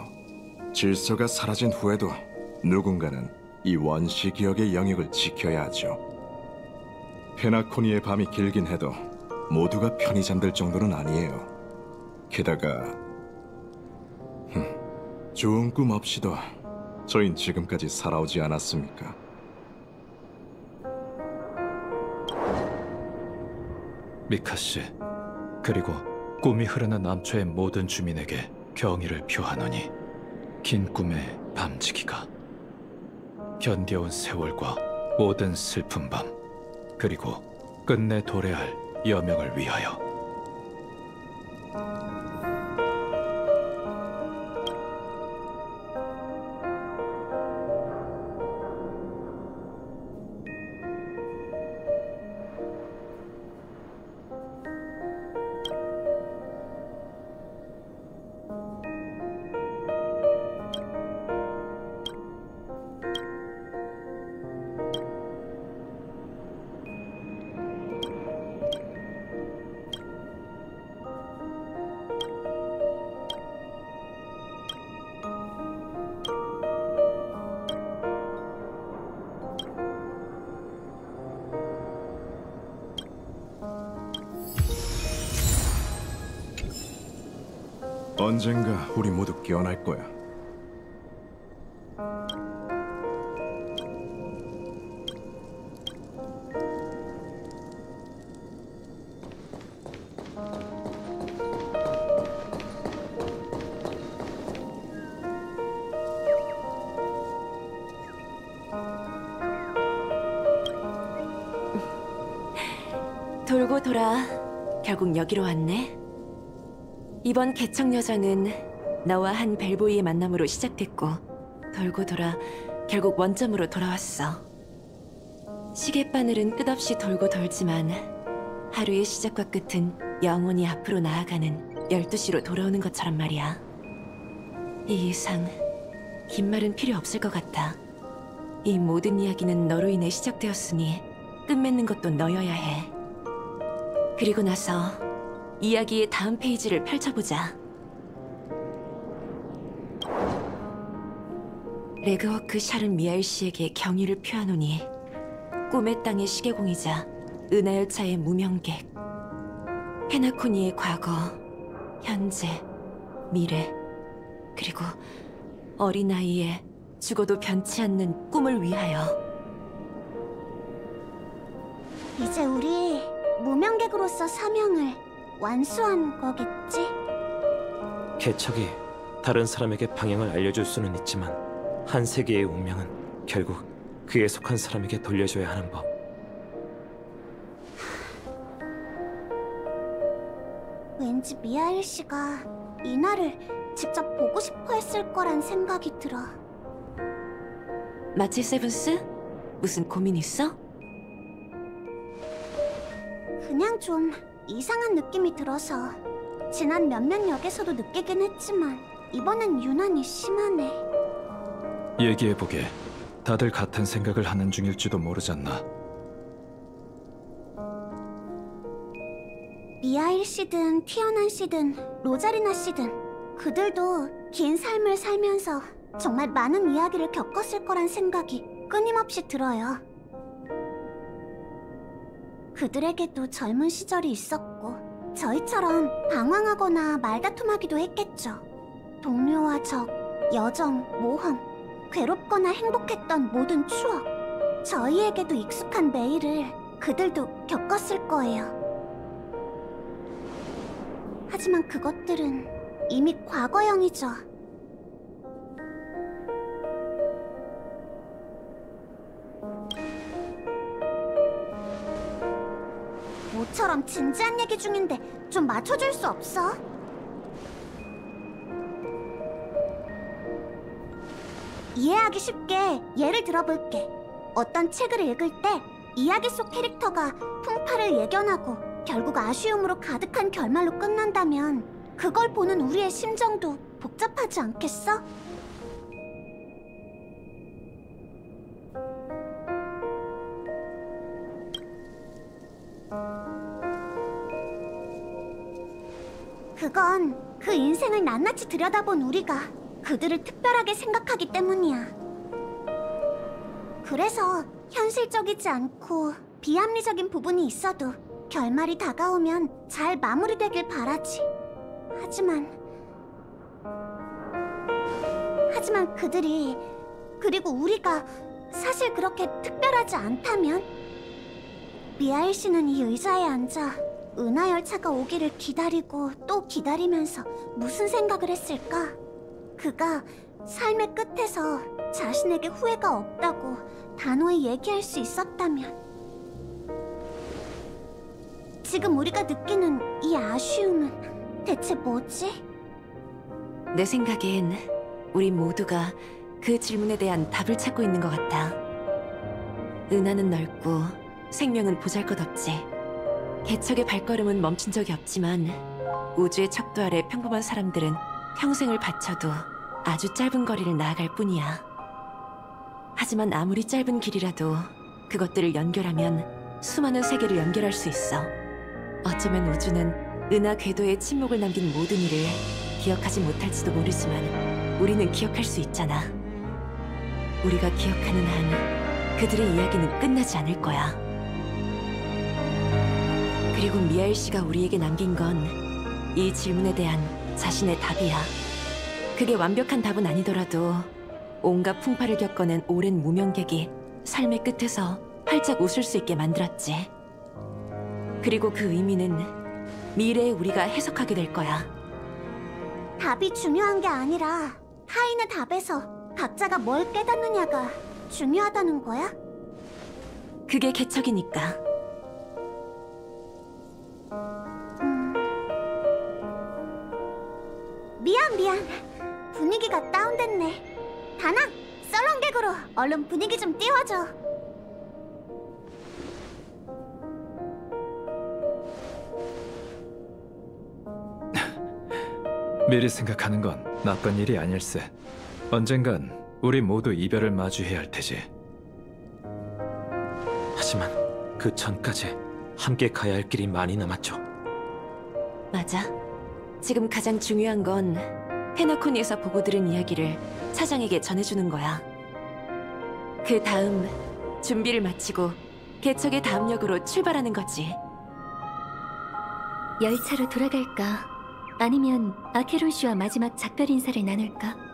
질서가 사라진 후에도 누군가는 이 원시 기억의 영역을 지켜야 하죠. 페나코니의 밤이 길긴 해도 모두가 편히 잠들 정도는 아니에요. 게다가 좋은 꿈 없이도 저흰 지금까지 살아오지 않았습니까? 미카씨, 그리고 꿈이 흐르는 암초의 모든 주민에게 경의를 표하노니 긴 꿈의 밤지기가 견뎌온 세월과 모든 슬픈 밤, 그리고 끝내 도래할 여명을 위하여. 언젠가 우리 모두 깨어날 거야. 돌고 돌아 결국 여기로 왔네. 이번 개척 여정은 너와 한 벨보이의 만남으로 시작됐고 돌고 돌아 결국 원점으로 돌아왔어. 시계바늘은 끝없이 돌고 돌지만 하루의 시작과 끝은 영원히 앞으로 나아가는 12시로 돌아오는 것처럼 말이야. 이 이상 긴 말은 필요 없을 것 같아. 이 모든 이야기는 너로 인해 시작되었으니 끝맺는 것도 너여야 해. 그리고 나서 이야기의 다음 페이지를 펼쳐보자. 레그워크 샤른 미하일 씨에게 경의를 표하노니 꿈의 땅의 시계공이자 은하열차의 무명객, 페나코니의 과거, 현재, 미래, 그리고 어린아이의 죽어도 변치 않는 꿈을 위하여. 이제 우리 무명객으로서 사명을 완수한 거겠지? 개척이 다른 사람에게 방향을 알려줄 수는 있지만 한 세계의 운명은 결국 그에 속한 사람에게 돌려줘야 하는 법. 왠지 미하일 씨가 이 날을 직접 보고 싶어 했을 거란 생각이 들어. 마치 세븐스? 무슨 고민 있어? 그냥 좀 이상한 느낌이 들어서 지난 몇몇 역에서도 느끼긴 했지만 이번엔 유난히 심하네. 얘기해보게. 다들 같은 생각을 하는 중일지도 모르잖나. 미하일 씨든 티어난 씨든 로자리나 씨든 그들도 긴 삶을 살면서 정말 많은 이야기를 겪었을 거란 생각이 끊임없이 들어요. 그들에게도 젊은 시절이 있었고 저희처럼 방황하거나 말다툼하기도 했겠죠. 동료와 적, 여정, 모험, 괴롭거나 행복했던 모든 추억, 저희에게도 익숙한 매일을 그들도 겪었을 거예요. 하지만 그것들은 이미 과거형이죠. 모처럼 진지한 얘기 중인데 좀 맞춰줄 수 없어? 이해하기 쉽게 예를 들어볼게. 어떤 책을 읽을 때 이야기 속 캐릭터가 풍파를 예견하고 결국 아쉬움으로 가득한 결말로 끝난다면 그걸 보는 우리의 심정도 복잡하지 않겠어? 그건 그 인생을 낱낱이 들여다본 우리가 그들을 특별하게 생각하기 때문이야. 그래서 현실적이지 않고 비합리적인 부분이 있어도 결말이 다가오면 잘 마무리되길 바라지. 하지만 그들이, 그리고 우리가 사실 그렇게 특별하지 않다면? 미하일 씨는 이 의자에 앉아 은하 열차가 오기를 기다리고 또 기다리면서 무슨 생각을 했을까? 그가 삶의 끝에서 자신에게 후회가 없다고 단호히 얘기할 수 있었다면, 지금 우리가 느끼는 이 아쉬움은 대체 뭐지? 내 생각엔 우리 모두가 그 질문에 대한 답을 찾고 있는 것 같아. 은하는 넓고 생명은 보잘것없지. 개척의 발걸음은 멈춘 적이 없지만 우주의 척도 아래 평범한 사람들은 평생을 바쳐도 아주 짧은 거리를 나아갈 뿐이야. 하지만 아무리 짧은 길이라도 그것들을 연결하면 수많은 세계를 연결할 수 있어. 어쩌면 우주는 은하 궤도에 침묵을 남긴 모든 일을 기억하지 못할지도 모르지만 우리는 기억할 수 있잖아. 우리가 기억하는 한 그들의 이야기는 끝나지 않을 거야. 그리고 미하일 씨가 우리에게 남긴 건 이 질문에 대한 자신의 답이야. 그게 완벽한 답은 아니더라도 온갖 풍파를 겪어낸 오랜 무명객이 삶의 끝에서 활짝 웃을 수 있게 만들었지. 그리고 그 의미는 미래의 우리가 해석하게 될 거야. 답이 중요한 게 아니라 타인의 답에서 각자가 뭘 깨닫느냐가 중요하다는 거야? 그게 개척이니까. 미안. 분위기가 다운됐네. 다낭, 썰렁객으로 얼른 분위기 좀 띄워줘. 미리 생각하는 건 나쁜 일이 아닐세. 언젠간 우리 모두 이별을 마주해야 할 테지. 하지만 그 전까지 함께 가야 할 길이 많이 남았죠. 맞아. 지금 가장 중요한 건 페나코니에서 보고 들은 이야기를 차장에게 전해주는 거야. 그 다음 준비를 마치고 개척의 다음 역으로 출발하는 거지. 열차로 돌아갈까? 아니면 아케론 씨와 마지막 작별 인사를 나눌까?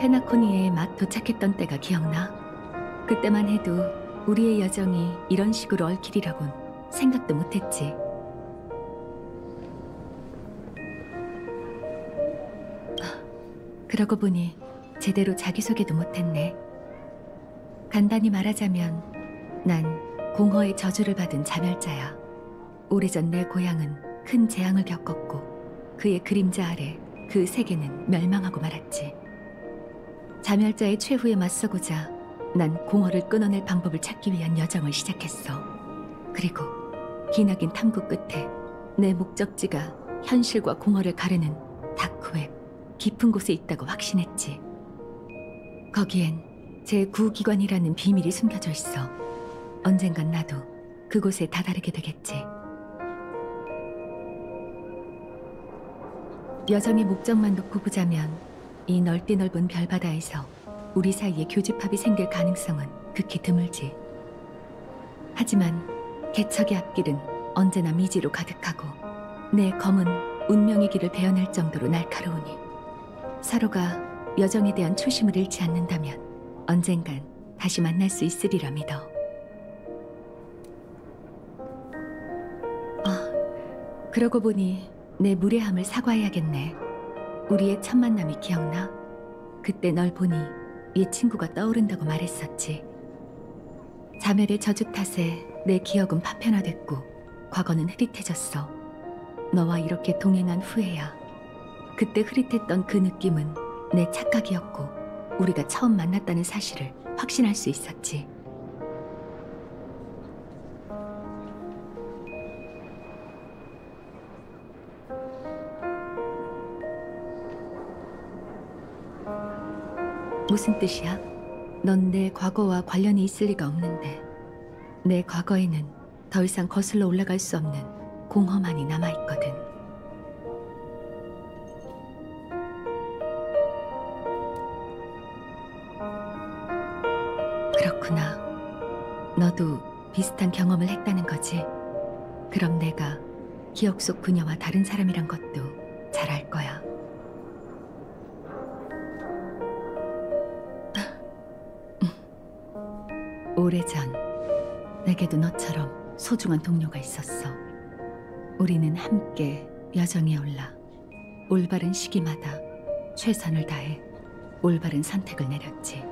페나코니에 막 도착했던 때가 기억나? 그때만 해도 우리의 여정이 이런 식으로 얽히리라곤 생각도 못했지. 그러고 보니 제대로 자기소개도 못했네. 간단히 말하자면 난 공허의 저주를 받은 자멸자야. 오래전 내 고향은 큰 재앙을 겪었고 그의 그림자 아래 그 세계는 멸망하고 말았지. 자멸자의 최후에 맞서고자 난 공허를 끊어낼 방법을 찾기 위한 여정을 시작했어. 그리고 기나긴 탐구 끝에 내 목적지가 현실과 공허를 가르는 다크웹, 깊은 곳에 있다고 확신했지. 거기엔 제9기관이라는 비밀이 숨겨져 있어. 언젠간 나도 그곳에 다다르게 되겠지. 여정의 목적만 놓고 보자면 이 넓디 넓은 별바다에서 우리 사이에 교집합이 생길 가능성은 극히 드물지. 하지만 개척의 앞길은 언제나 미지로 가득하고 내 검은 운명의 길을 베어낼 정도로 날카로우니 서로가 여정에 대한 초심을 잃지 않는다면 언젠간 다시 만날 수 있으리라 믿어. 그러고 보니 내 무례함을 사과해야겠네. 우리의 첫 만남이 기억나? 그때 널 보니 옛 친구가 떠오른다고 말했었지. 자멸의 저주 탓에 내 기억은 파편화됐고 과거는 흐릿해졌어. 너와 이렇게 동행한 후에야 그때 흐릿했던 그 느낌은 내 착각이었고 우리가 처음 만났다는 사실을 확신할 수 있었지. 무슨 뜻이야? 넌 내 과거와 관련이 있을 리가 없는데. 내 과거에는 더 이상 거슬러 올라갈 수 없는 공허만이 남아있거든. 그렇구나. 너도 비슷한 경험을 했다는 거지? 그럼 내가 기억 속 그녀와 다른 사람이란 것도 잘 알 거야. 오래전 내게도 너처럼 소중한 동료가 있었어. 우리는 함께 여정에 올라 올바른 시기마다 최선을 다해 올바른 선택을 내렸지.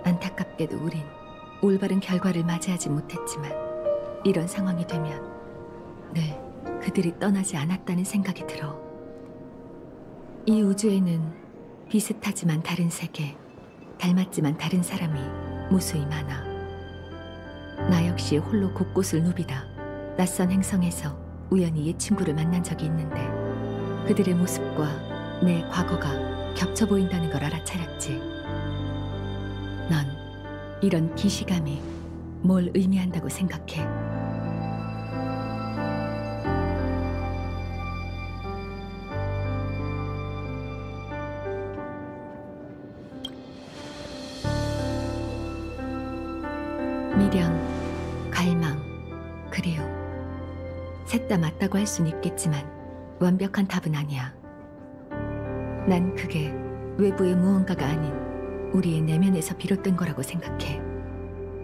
안타깝게도 우린 올바른 결과를 맞이하지 못했지만 이런 상황이 되면 늘 그들이 떠나지 않았다는 생각이 들어. 이 우주에는 비슷하지만 다른 세계, 닮았지만 다른 사람이 무수히 많아. 나 역시 홀로 곳곳을 누비다 낯선 행성에서 우연히 옛 친구를 만난 적이 있는데 그들의 모습과 내 과거가 겹쳐 보인다는 걸 알아차렸지. 넌 이런 기시감이 뭘 의미한다고 생각해? 미련, 갈망, 그리움. 셋 다 맞다고 할 수는 있겠지만 완벽한 답은 아니야. 난 그게 외부의 무언가가 아닌 우리의 내면에서 비롯된 거라고 생각해.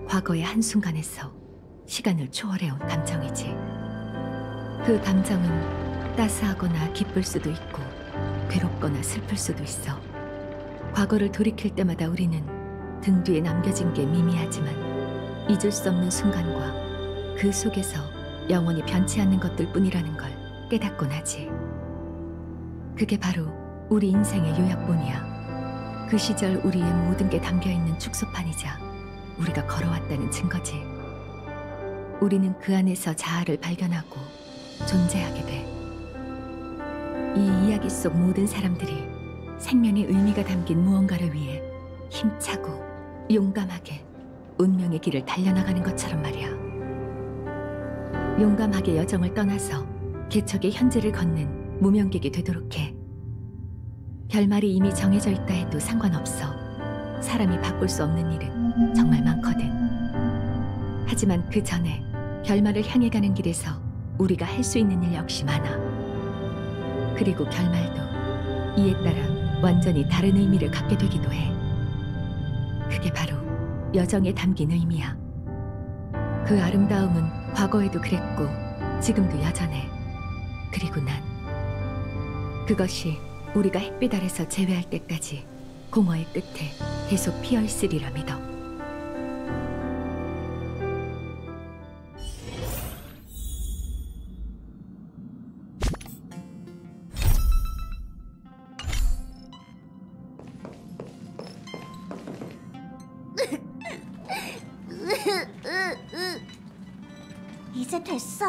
과거의 한순간에서 시간을 초월해온 감정이지. 그 감정은 따스하거나 기쁠 수도 있고 괴롭거나 슬플 수도 있어. 과거를 돌이킬 때마다 우리는 등 뒤에 남겨진 게 미미하지만 잊을 수 없는 순간과 그 속에서 영원히 변치 않는 것들 뿐이라는 걸 깨닫곤 하지. 그게 바로 우리 인생의 요약본이야. 그 시절 우리의 모든 게 담겨있는 축소판이자 우리가 걸어왔다는 증거지. 우리는 그 안에서 자아를 발견하고 존재하게 돼. 이 이야기 속 모든 사람들이 생명의 의미가 담긴 무언가를 위해 힘차고 용감하게 운명의 길을 달려나가는 것처럼 말이야. 용감하게 여정을 떠나서 개척의 현재를 걷는 무명객이 되도록 해. 결말이 이미 정해져 있다 해도 상관없어. 사람이 바꿀 수 없는 일은 정말 많거든. 하지만 그 전에 결말을 향해 가는 길에서 우리가 할 수 있는 일 역시 많아. 그리고 결말도 이에 따라 완전히 다른 의미를 갖게 되기도 해. 그게 바로 여정에 담긴 의미야. 그 아름다움은 과거에도 그랬고 지금도 여전해. 그리고 난 그것이 우리가 햇빛 아래서 재회할 때까지 공허의 끝에 계속 피어 있으리라 믿어. 이제 됐어.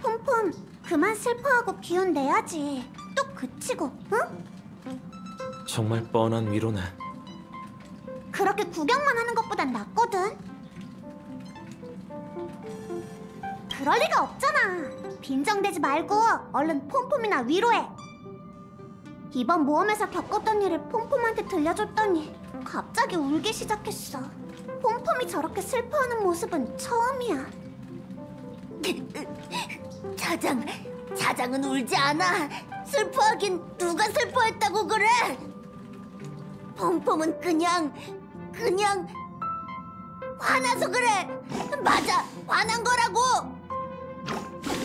폼폼, 그만 슬퍼하고 기운 내야지. 뚝 그치고, 응? 정말 뻔한 위로네. 그렇게 구경만 하는 것보단 낫거든. 그럴 리가 없잖아. 빈정대지 말고 얼른 폼폼이나 위로해. 이번 모험에서 겪었던 일을 폼폼한테 들려줬더니 갑자기 울기 시작했어. 폼폼이 저렇게 슬퍼하는 모습은 처음이야. 자장은 울지 않아. 슬퍼하긴 누가 슬퍼했다고 그래? 폼폼은 그냥 화나서 그래. 맞아, 화난 거라고.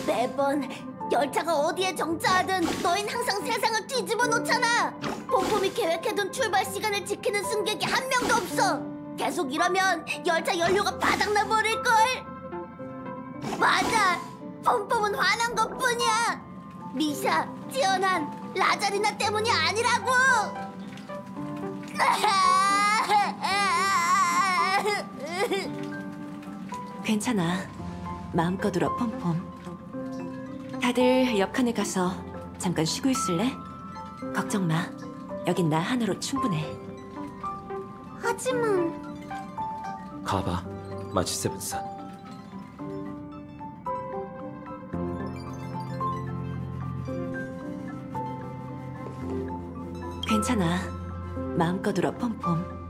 매번 열차가 어디에 정차하든 너흰 항상 세상을 뒤집어 놓잖아. 폼폼이 계획해둔 출발 시간을 지키는 승객이 한 명도 없어. 계속 이러면 열차 연료가 바닥나 버릴걸. 맞아, 폼폼은 화난 것뿐이야. 미샤, 지연한, 라자리나 때문이 아니라고. 괜찮아. 마음껏 울어, 폼폼. 다들 옆칸에 가서 잠깐 쉬고 있을래? 걱정 마. 여긴 나 하나로 충분해. 하지만 가봐, 마치 세븐사. 괜찮아. 마음껏 울어, 폼폼.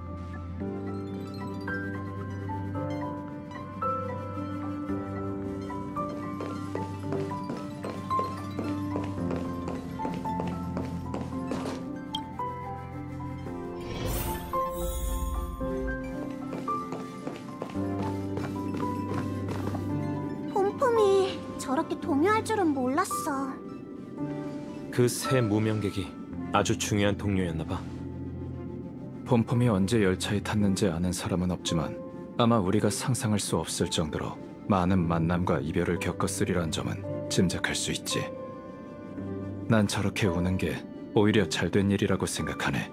폼폼이 저렇게 동요할 줄은 몰랐어. 그 새 무명객이 아주 중요한 동료였나 봐. 폼폼이 언제 열차에 탔는지 아는 사람은 없지만 아마 우리가 상상할 수 없을 정도로 많은 만남과 이별을 겪었으리란 점은 짐작할 수 있지. 난 저렇게 우는 게 오히려 잘된 일이라고 생각하네.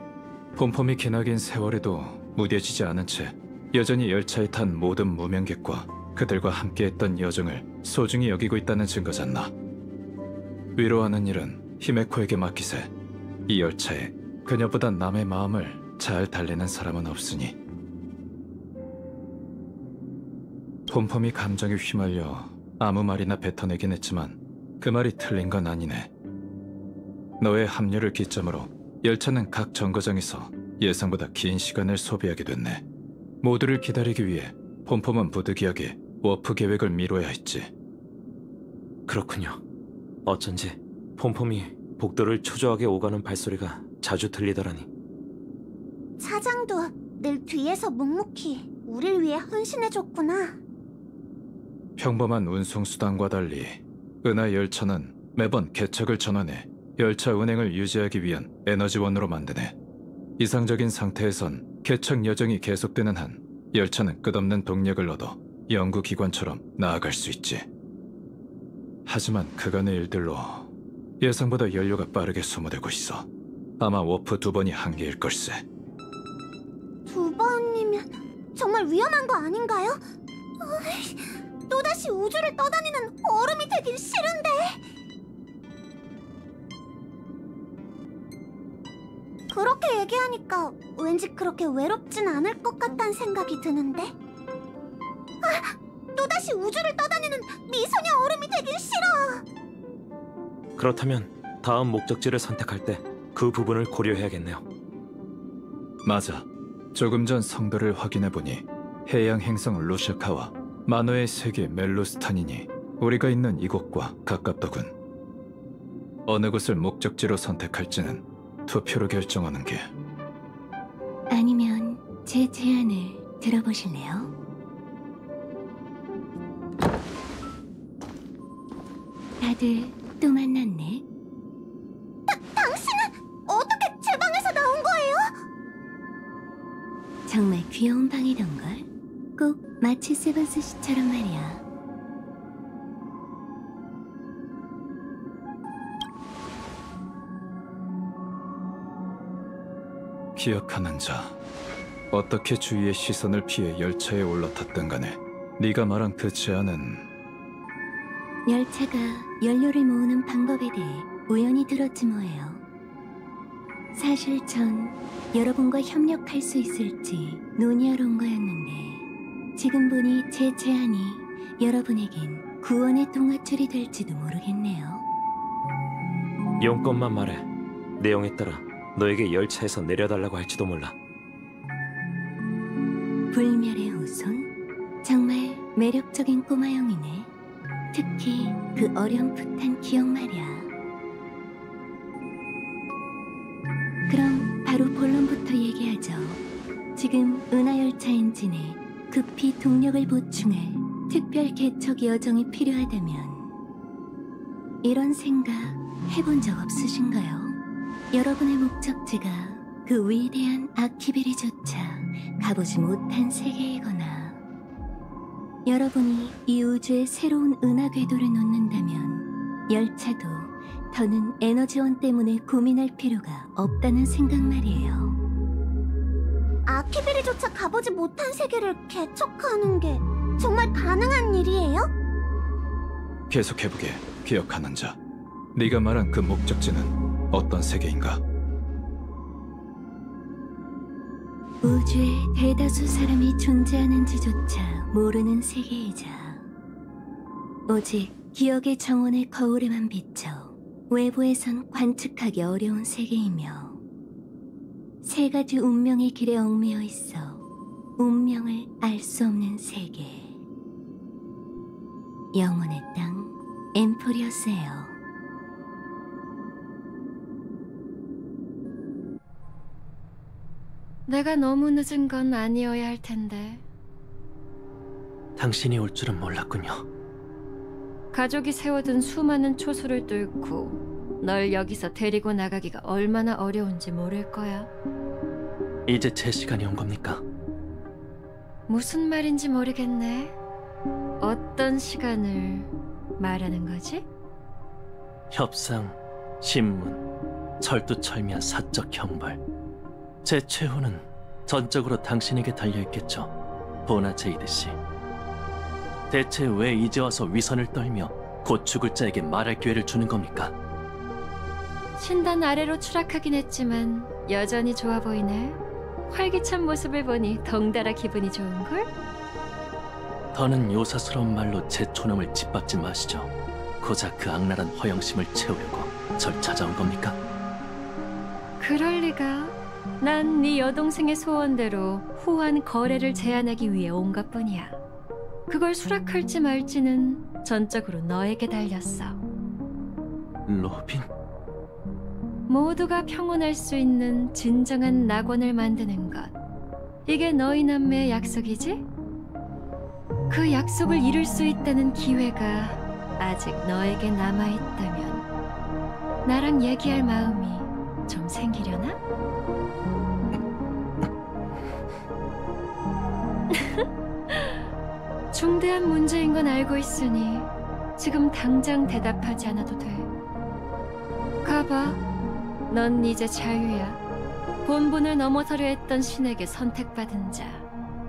폼폼이 기나긴 세월에도 무뎌지지 않은 채 여전히 열차에 탄 모든 무명객과 그들과 함께했던 여정을 소중히 여기고 있다는 증거잖아. 위로하는 일은 히메코에게 맡기세. 이 열차에 그녀보다 남의 마음을 잘 달래는 사람은 없으니. 폼폼이 감정에 휘말려 아무 말이나 뱉어내긴 했지만 그 말이 틀린 건 아니네. 너의 합류를 기점으로 열차는 각 정거장에서 예상보다 긴 시간을 소비하게 됐네. 모두를 기다리기 위해 폼폼은 부득이하게 워프 계획을 미뤄야 했지. 그렇군요. 어쩐지 폼폼이 복도를 초조하게 오가는 발소리가 자주 들리더라니. 차장도 늘 뒤에서 묵묵히 우릴 위해 헌신해줬구나. 평범한 운송수단과 달리 은하 열차는 매번 개척을 전환해 열차 운행을 유지하기 위한 에너지원으로 만드네. 이상적인 상태에선 개척 여정이 계속되는 한 열차는 끝없는 동력을 얻어 연구기관처럼 나아갈 수 있지. 하지만 그간의 일들로 예상보다 연료가 빠르게 소모되고 있어. 아마 워프 2번이 한계일 걸세. 2번이면 정말 위험한 거 아닌가요? 또다시 우주를 떠다니는 얼음이 되긴 싫은데. 그렇게 얘기하니까 왠지 그렇게 외롭진 않을 것 같다는 생각이 드는데. 또다시 우주를 떠다니는 미소녀 얼음이 되긴 싫어. 그렇다면 다음 목적지를 선택할 때 그 부분을 고려해야겠네요. 맞아. 조금 전 성도를 확인해보니 해양 행성 루샤카와 만호의 세계 멜로스탄이니 우리가 있는 이곳과 가깝더군. 어느 곳을 목적지로 선택할지는 투표로 결정하는 게 아니면 제 제안을 들어보실래요? 다들 또 만났네. 당신은 어떻게 제 방에서 나온 거예요? 정말 귀여운 방이던걸. 꼭 마치 세븐스 씨처럼 말이야. 기억하는 자, 어떻게 주위의 시선을 피해 열차에 올라탔든 간에 네가 말한 그 제안은 열차가 연료를 모으는 방법에 대해 우연히 들었지 뭐예요. 사실 전 여러분과 협력할 수 있을지 논의하러 온 거였는데 지금 보니 제 제안이 여러분에겐 구원의 동화줄이 될지도 모르겠네요. 용건만 말해. 내용에 따라 너에게 열차에서 내려달라고 할지도 몰라. 불멸의 후손? 정말 매력적인 꼬마형이네. 특히 그 어렴풋한 기억 말이야. 그럼 바로 본론부터 얘기하죠. 지금 은하열차 엔진에 급히 동력을 보충할 특별 개척 여정이 필요하다면 이런 생각 해본 적 없으신가요? 여러분의 목적지가 그 위대한 아키베리조차 가보지 못한 세계이거나 여러분이 이 우주의 새로운 은하 궤도를 놓는다면 열차도 더는 에너지원 때문에 고민할 필요가 없다는 생각 말이에요. 아키베리조차 가보지 못한 세계를 개척하는 게 정말 가능한 일이에요? 계속해보게. 기억하는 자, 네가 말한 그 목적지는 어떤 세계인가? 우주에 대다수 사람이 존재하는지조차 모르는 세계이자 오직 기억의 정원의 거울에만 비쳐 외부에선 관측하기 어려운 세계이며 세 가지 운명의 길에 얽매여 있어 운명을 알 수 없는 세계. 영혼의 땅 엠포리어스예요. 내가 너무 늦은 건 아니어야 할 텐데. 당신이 올 줄은 몰랐군요. 가족이 세워둔 수많은 초소를 뚫고 널 여기서 데리고 나가기가 얼마나 어려운지 모를 거야. 이제 제 시간이 온 겁니까? 무슨 말인지 모르겠네. 어떤 시간을 말하는 거지? 협상, 신문, 철두철미한 사적 형벌. 제 최후는 전적으로 당신에게 달려있겠죠, 보나 제이드 씨. 대체 왜 이제 와서 위선을 떨며 곧 죽을 자에게 말할 기회를 주는 겁니까? 신단 아래로 추락하긴 했지만 여전히 좋아 보이네. 활기찬 모습을 보니 덩달아 기분이 좋은걸? 더는 요사스러운 말로 제 촌음을 짓밟지 마시죠. 고작 그 악랄한 허영심을 채우려고 절 찾아온 겁니까? 그럴 리가. 난 네 여동생의 소원대로 후한 거래를 제안하기 위해 온 것뿐이야. 그걸 수락할지 말지는 전적으로 너에게 달렸어. 로빈? 모두가 평온할 수 있는 진정한 낙원을 만드는 것. 이게 너희 남매의 약속이지? 그 약속을 이룰 수 있다는 기회가 아직 너에게 남아있다면 나랑 얘기할 마음이 좀 생기려나? 중대한 문제인 건 알고 있으니 지금 당장 대답하지 않아도 돼. 가봐. 넌 이제 자유야. 본분을 넘어서려 했던 신에게 선택받은 자.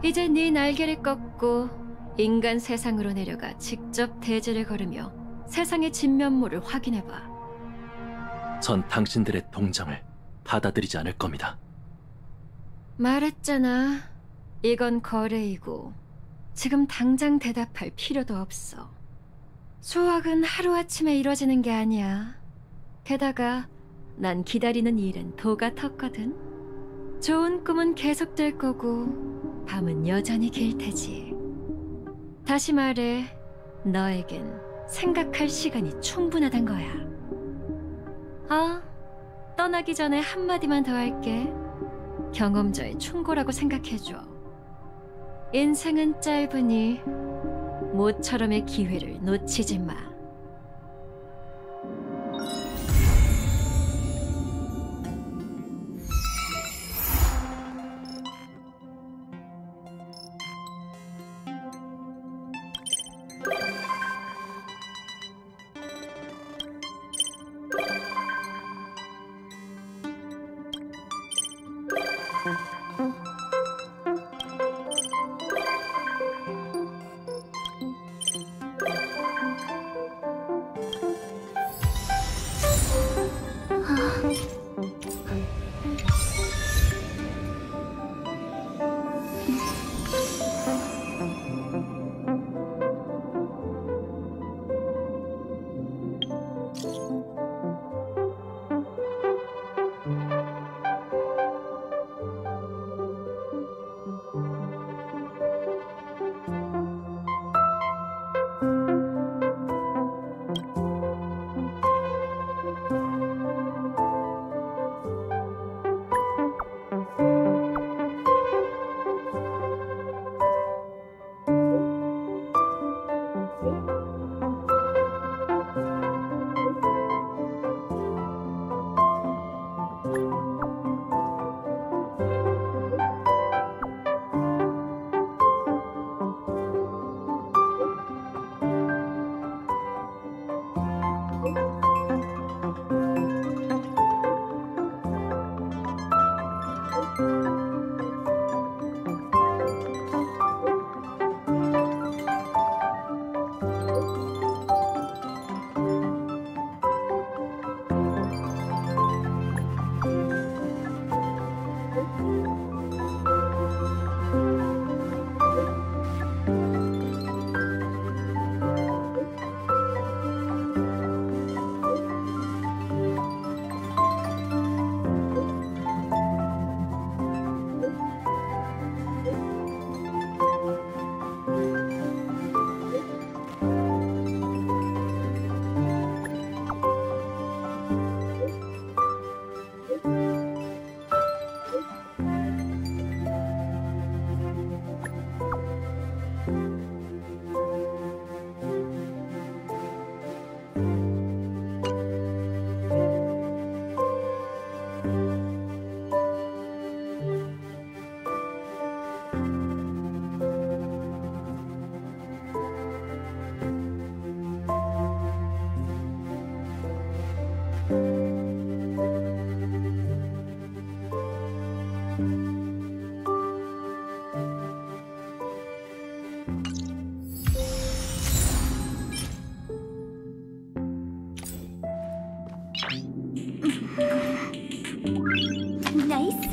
이제 네 날개를 꺾고 인간 세상으로 내려가 직접 대지를 걸으며 세상의 진면모를 확인해봐. 전 당신들의 동정을 받아들이지 않을 겁니다. 말했잖아. 이건 거래이고 지금 당장 대답할 필요도 없어. 수확은 하루아침에 이뤄지는 게 아니야. 게다가 난 기다리는 일은 도가 텄거든. 좋은 꿈은 계속될 거고 밤은 여전히 길 테지. 다시 말해, 너에겐 생각할 시간이 충분하단 거야. 떠나기 전에 한마디만 더 할게. 경험자의 충고라고 생각해줘. 인생은 짧으니 모처럼의 기회를 놓치지 마. 나이스.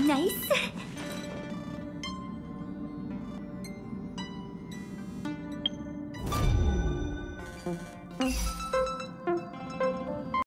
나이스.